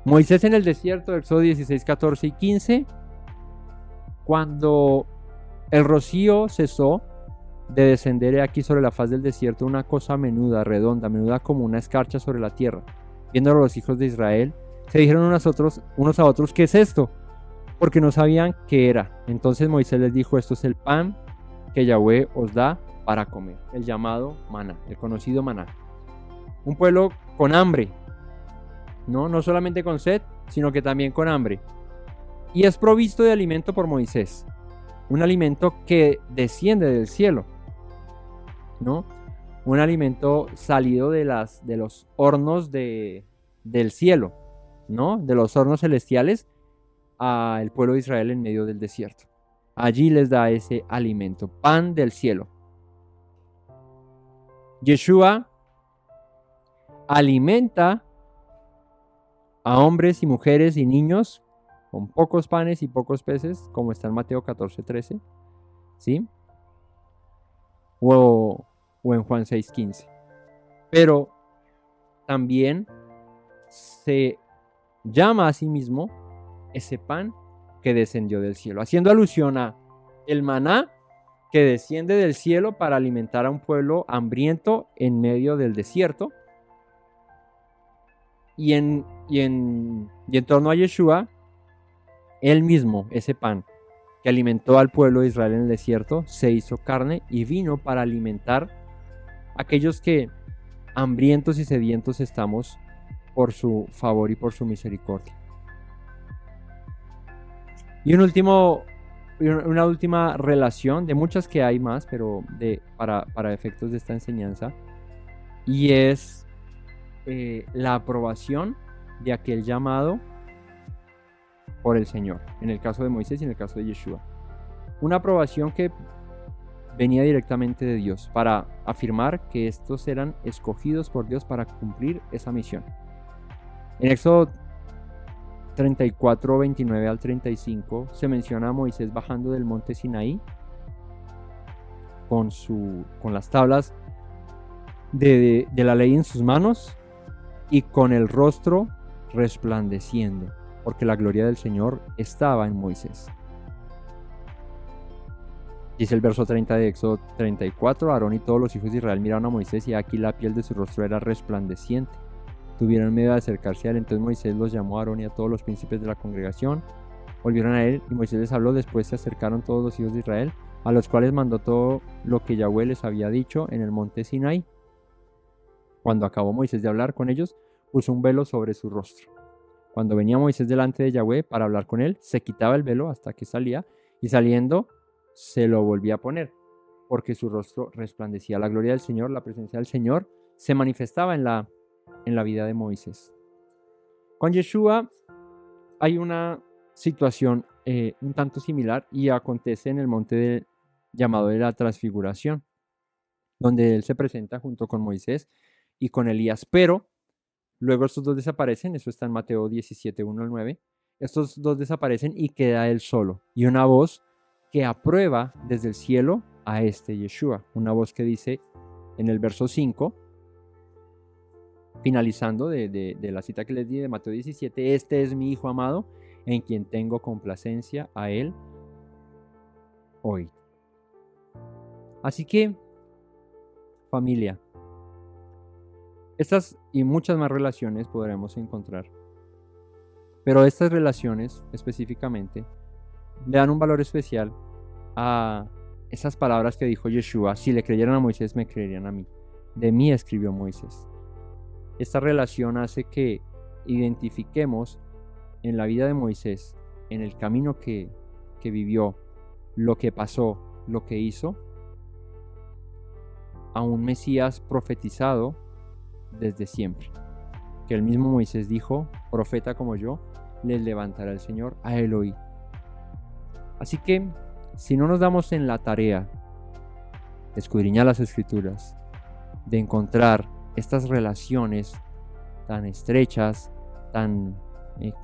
Moisés en el desierto, Éxodo 16, 14 y 15, cuando el rocío cesó de descender aquí sobre la faz del desierto, una cosa menuda, redonda, menuda como una escarcha sobre la tierra. Viéndolo los hijos de Israel, se dijeron unos a otros, ¿qué es esto? Porque no sabían qué era. Entonces Moisés les dijo, esto es el pan que Yahweh os da para comer, el llamado maná, el conocido maná. Un pueblo con hambre, no solamente con sed, sino que también con hambre. Y es provisto de alimento por Moisés. un alimento que desciende del cielo, ¿no? Un alimento salido de los hornos del cielo, ¿no? De los hornos celestiales al pueblo de Israel en medio del desierto. Allí les da ese alimento, pan del cielo. Yeshua alimenta a hombres y mujeres y niños con pocos panes y pocos peces, como está en Mateo 14:13, ¿sí? O en Juan 6:15. Pero también se llama a sí mismo ese pan que descendió del cielo, haciendo alusión a el maná que desciende del cielo para alimentar a un pueblo hambriento en medio del desierto. Y en torno a Yeshua, él mismo, ese pan que alimentó al pueblo de Israel en el desierto, se hizo carne y vino para alimentar a aquellos que hambrientos y sedientos estamos por su favor y por su misericordia. Y una última relación, de muchas que hay más, pero para efectos de esta enseñanza, y es la aprobación de aquel llamado por el Señor, en el caso de Moisés y en el caso de Yeshua. Una aprobación que venía directamente de Dios para afirmar que estos eran escogidos por Dios para cumplir esa misión. En Éxodo 34, 29 al 35 se menciona a Moisés bajando del monte Sinaí con las tablas de la ley en sus manos y con el rostro resplandeciendo, porque la gloria del Señor estaba en Moisés. Dice el verso 30 de Éxodo 34, Aarón y todos los hijos de Israel miraron a Moisés y aquí la piel de su rostro era resplandeciente. Tuvieron miedo de acercarse a él, entonces Moisés los llamó a Aarón y a todos los príncipes de la congregación. Volvieron a él y Moisés les habló. Después se acercaron todos los hijos de Israel, a los cuales mandó todo lo que Yahweh les había dicho en el monte Sinai. Cuando acabó Moisés de hablar con ellos, puso un velo sobre su rostro. Cuando venía Moisés delante de Yahweh para hablar con él, se quitaba el velo hasta que salía, y saliendo se lo volvía a poner, porque su rostro resplandecía. La gloria del Señor, la presencia del Señor, se manifestaba en la vida de Moisés. Con Yeshua hay una situación un tanto similar y acontece en el monte llamado de la transfiguración, donde él se presenta junto con Moisés y con Elías, pero luego estos dos desaparecen. Eso está en Mateo 17, 1 al 9. Estos dos desaparecen y queda él solo, y una voz que aprueba desde el cielo a este Yeshua, una voz que dice en el verso 5, finalizando de la cita que les di de Mateo 17, este es mi Hijo amado, en quien tengo complacencia, a él oíd. Así que, familia, estas y muchas más relaciones podremos encontrar, pero estas relaciones específicamente le dan un valor especial a esas palabras que dijo Yeshua: si le creyeran a Moisés, me creerían a mí. De mí escribió Moisés. Esta relación hace que identifiquemos en la vida de Moisés, en el camino que vivió, lo que pasó, lo que hizo, a un Mesías profetizado desde siempre. Que el mismo Moisés dijo: profeta como yo, les levantará el Señor, a él oí. Así que, si no nos damos en la tarea de escudriñar las Escrituras, de encontrar estas relaciones tan estrechas, tan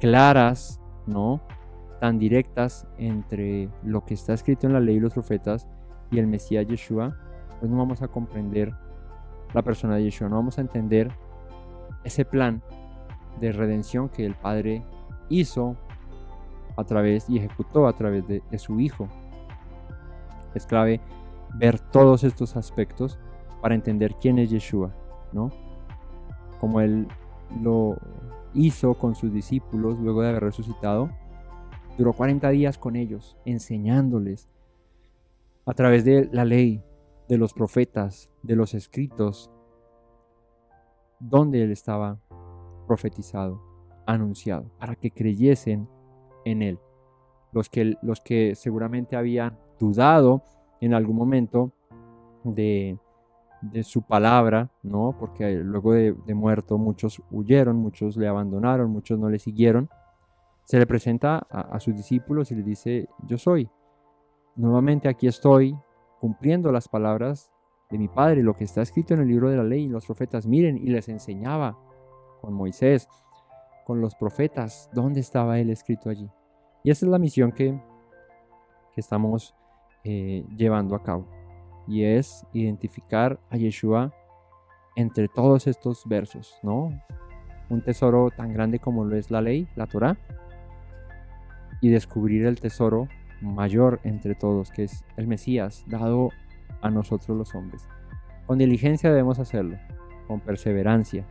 claras, ¿no?, tan directas entre lo que está escrito en la ley y los profetas y el Mesías Yeshua, pues no vamos a comprender la persona de Yeshua, no vamos a entender ese plan de redención que el Padre hizo a través y ejecutó a través de su Hijo. Es clave ver todos estos aspectos para entender quién es Yeshua, ¿no? Como Él lo hizo con sus discípulos luego de haber resucitado, duró 40 días con ellos, enseñándoles a través de la ley, de los profetas, de los escritos, donde Él estaba profetizado, anunciado, para que creyesen en Él. Los que seguramente habían dudado en algún momento de su palabra, ¿no? Porque luego de muerto muchos huyeron, muchos le abandonaron, muchos no le siguieron. Se le presenta a sus discípulos y les dice: yo soy. Nuevamente aquí estoy cumpliendo las palabras de mi Padre, lo que está escrito en el libro de la ley y los profetas. Miren, y les enseñaba con Moisés, con los profetas, dónde estaba él escrito allí. Y esa es la misión que estamos llevando a cabo. Y es identificar a Yeshua entre todos estos versos, ¿no? Un tesoro tan grande como lo es la ley, la Torá, y descubrir el tesoro mayor entre todos, que es el Mesías, dado a nosotros los hombres. Con diligencia debemos hacerlo, con perseverancia,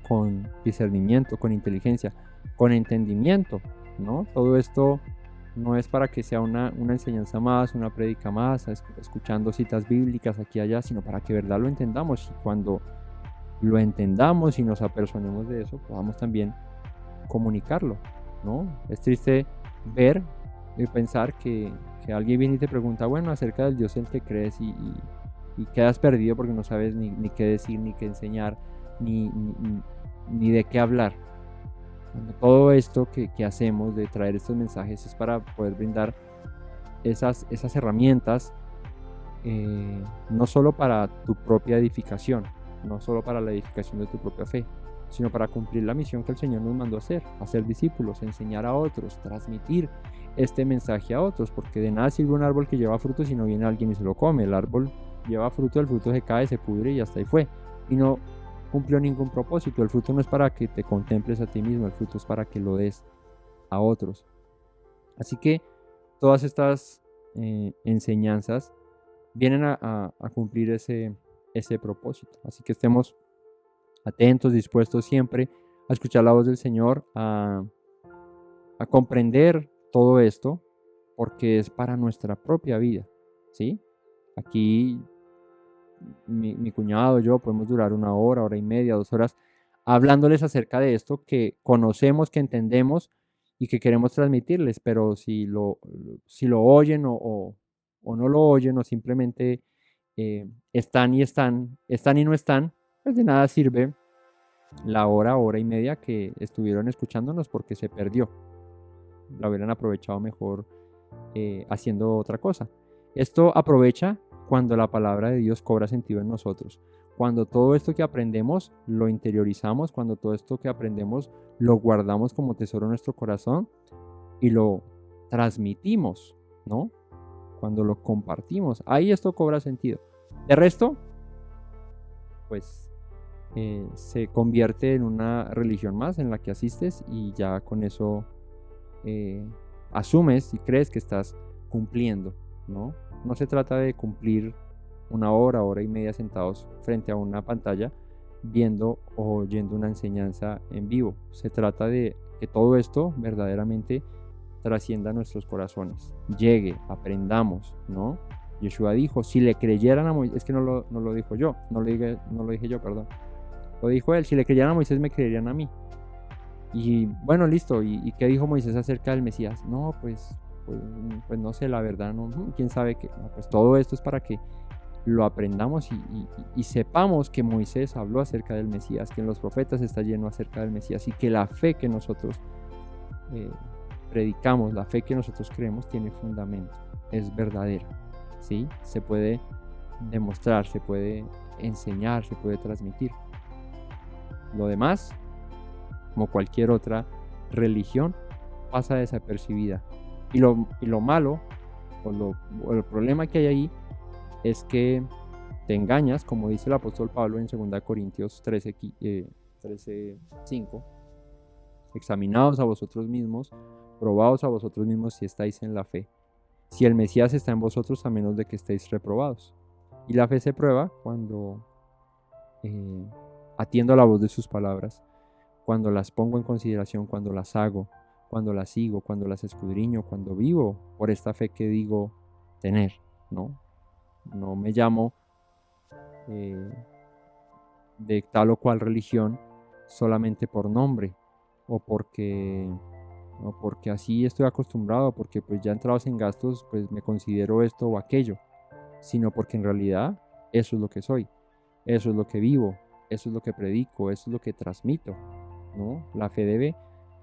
con discernimiento, con inteligencia, con entendimiento, ¿no? Todo esto no es para que sea una enseñanza más, una prédica más, escuchando citas bíblicas aquí y allá, sino para que verdad lo entendamos. Y cuando lo entendamos y nos apersonemos de eso, podamos también comunicarlo, ¿no? Es triste ver y pensar que alguien viene y te pregunta, bueno, acerca del Dios en el que crees, y quedas perdido porque no sabes ni qué decir, ni qué enseñar, ni de qué hablar. Todo esto que hacemos de traer estos mensajes es para poder brindar esas herramientas, no solo para tu propia edificación, no solo para la edificación de tu propia fe, sino para cumplir la misión que el Señor nos mandó hacer discípulos, enseñar a otros, transmitir este mensaje a otros, porque de nada sirve un árbol que lleva fruto si no viene alguien y se lo come. El árbol lleva fruto, el fruto se cae, se pudre y hasta ahí fue, y no cumplió ningún propósito. El fruto no es para que te contemples a ti mismo, el fruto es para que lo des a otros. Así que todas estas enseñanzas vienen a cumplir ese propósito. Así que estemos atentos, dispuestos siempre a escuchar la voz del Señor, a comprender todo esto, porque es para nuestra propia vida, ¿sí? Aquí mi cuñado, yo podemos durar 1 hora, hora y media, 2 horas, hablándoles acerca de esto que conocemos, que entendemos y que queremos transmitirles, pero si lo oyen o no lo oyen, o simplemente están y no están, pues de nada sirve la hora y media que estuvieron escuchándonos, porque se perdió. La hubieran aprovechado mejor haciendo otra cosa. Esto aprovecha cuando la palabra de Dios cobra sentido en nosotros. Cuando todo esto que aprendemos lo interiorizamos, cuando todo esto que aprendemos lo guardamos como tesoro en nuestro corazón y lo transmitimos, ¿no? Cuando lo compartimos, ahí esto cobra sentido. De resto, pues se convierte en una religión más en la que asistes, y ya con eso asumes y crees que estás cumpliendo, ¿no? No se trata de cumplir 1 hora, hora y media sentados frente a una pantalla viendo o oyendo una enseñanza en vivo. Se trata de que todo esto verdaderamente trascienda nuestros corazones, llegue, aprendamos, ¿no? Yeshua dijo, si le creyeran a Moisés, es que no lo dijo yo, no lo dije yo, perdón. Lo dijo él, si le creyeran a Moisés me creerían a mí. Y bueno, listo, ¿y qué dijo Moisés acerca del Mesías? No, pues no sé, la verdad, no, quién sabe qué. No, pues todo esto es para que lo aprendamos y sepamos que Moisés habló acerca del Mesías, que en los profetas está lleno acerca del Mesías, y que la fe que nosotros predicamos, la fe que nosotros creemos, tiene fundamento, es verdadera, ¿sí? Se puede demostrar, se puede enseñar, se puede transmitir. Lo demás, como cualquier otra religión, pasa desapercibida. Y lo malo, o el problema que hay ahí, es que te engañas, como dice el apóstol Pablo en 2 Corintios 13:5, examinaos a vosotros mismos, probaos a vosotros mismos si estáis en la fe. Si el Mesías está en vosotros, a menos de que estéis reprobados. Y la fe se prueba cuando atiendo a la voz de sus palabras, cuando las pongo en consideración, cuando las hago, cuando las sigo, cuando las escudriño, cuando vivo por esta fe que digo tener, ¿no? No me llamo de tal o cual religión solamente por nombre, o porque o porque así estoy acostumbrado, porque pues ya entrados en gastos, pues me considero esto o aquello, sino porque en realidad eso es lo que soy, eso es lo que vivo, eso es lo que predico, eso es lo que transmito, ¿no? La fe debe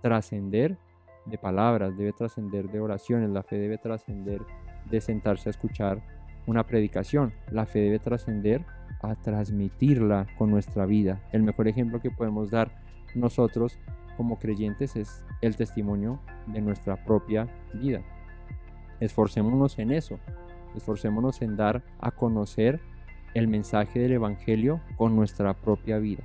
trascender de palabras, debe trascender de oraciones, la fe debe trascender de sentarse a escuchar una predicación, la fe debe trascender a transmitirla con nuestra vida. El mejor ejemplo que podemos dar nosotros como creyentes es el testimonio de nuestra propia vida. Esforcémonos en eso, esforcémonos en dar a conocer el mensaje del Evangelio con nuestra propia vida,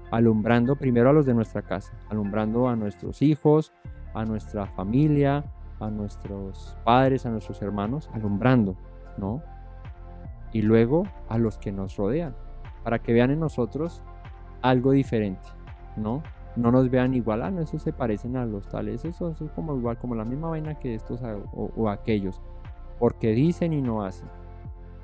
alumbrando primero a los de nuestra casa, alumbrando a nuestros hijos, a nuestra familia, a nuestros padres, a nuestros hermanos, alumbrando, ¿no? Y luego a los que nos rodean, para que vean en nosotros algo diferente, ¿no? No nos vean igual, no, esos se parecen a los tales, eso es como igual, como la misma vaina que estos o aquellos, porque dicen y no hacen,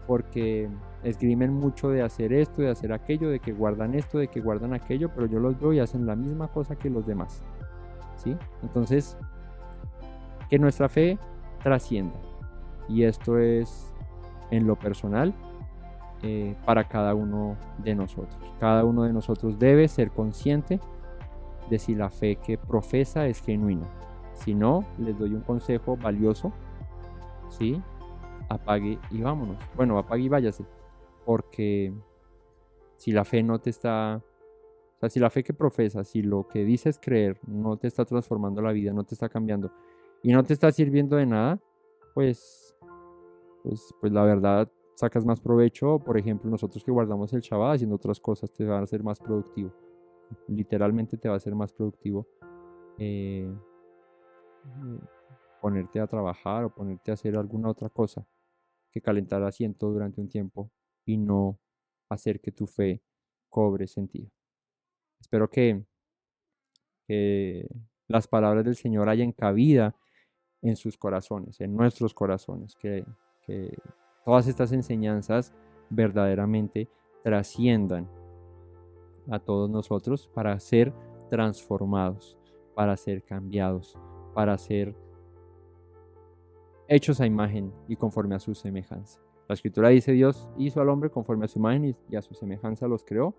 porque esgrimen mucho de hacer esto, de hacer aquello, de que guardan esto, de que guardan aquello, pero yo los veo y hacen la misma cosa que los demás, ¿sí? Entonces, que nuestra fe trascienda, y esto es en lo personal para cada uno de nosotros. Cada uno de nosotros debe ser consciente de si la fe que profesa es genuina. Si no, les doy un consejo valioso, ¿sí? Apague y vámonos. Bueno, apague y váyase, porque si la fe no te está, o sea, si la fe que profesas, si lo que dices creer no te está transformando la vida, no te está cambiando y no te está sirviendo de nada, pues la verdad sacas más provecho. Por ejemplo, nosotros que guardamos el Shabbat haciendo otras cosas te van a hacer más productivo. Literalmente te va a ser más productivo eh, ponerte a trabajar o ponerte a hacer alguna otra cosa que calentar asiento durante un tiempo y no hacer que tu fe cobre sentido. Espero que las palabras del Señor hayan cabida en sus corazones, en nuestros corazones, que todas estas enseñanzas verdaderamente trasciendan a todos nosotros para ser transformados, para ser cambiados, para ser hechos a imagen y conforme a su semejanza. La escritura dice: Dios hizo al hombre conforme a su imagen y a su semejanza los creó,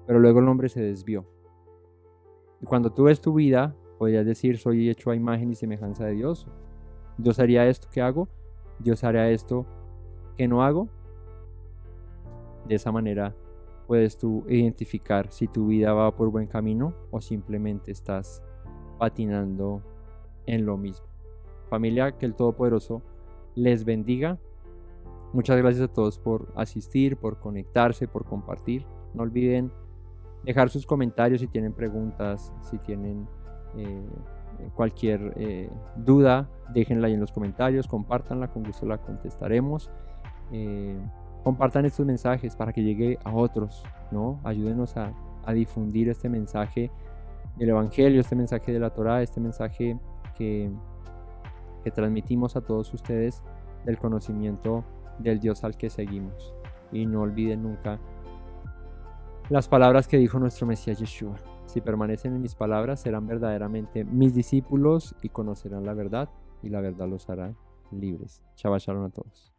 pero luego el hombre se desvió. Y cuando tú ves tu vida, podrías decir: soy hecho a imagen y semejanza de Dios. Dios haría esto que hago, Dios haría esto que no hago. De esa manera puedes tú identificar si tu vida va por buen camino o simplemente estás patinando en lo mismo. Familia, que el Todopoderoso les bendiga. Muchas gracias a todos por asistir, por conectarse, por compartir. No olviden dejar sus comentarios si tienen preguntas, si tienen cualquier duda, déjenla ahí en los comentarios, compártanla, con gusto la contestaremos. Compartan estos mensajes para que llegue a otros, ¿no? Ayúdenos a difundir este mensaje del Evangelio, este mensaje de la Torá, este mensaje que transmitimos a todos ustedes del conocimiento del Dios al que seguimos. Y no olviden nunca las palabras que dijo nuestro Mesías Yeshua: si permanecen en mis palabras, serán verdaderamente mis discípulos y conocerán la verdad, y la verdad los hará libres. Shabbat Shalom a todos.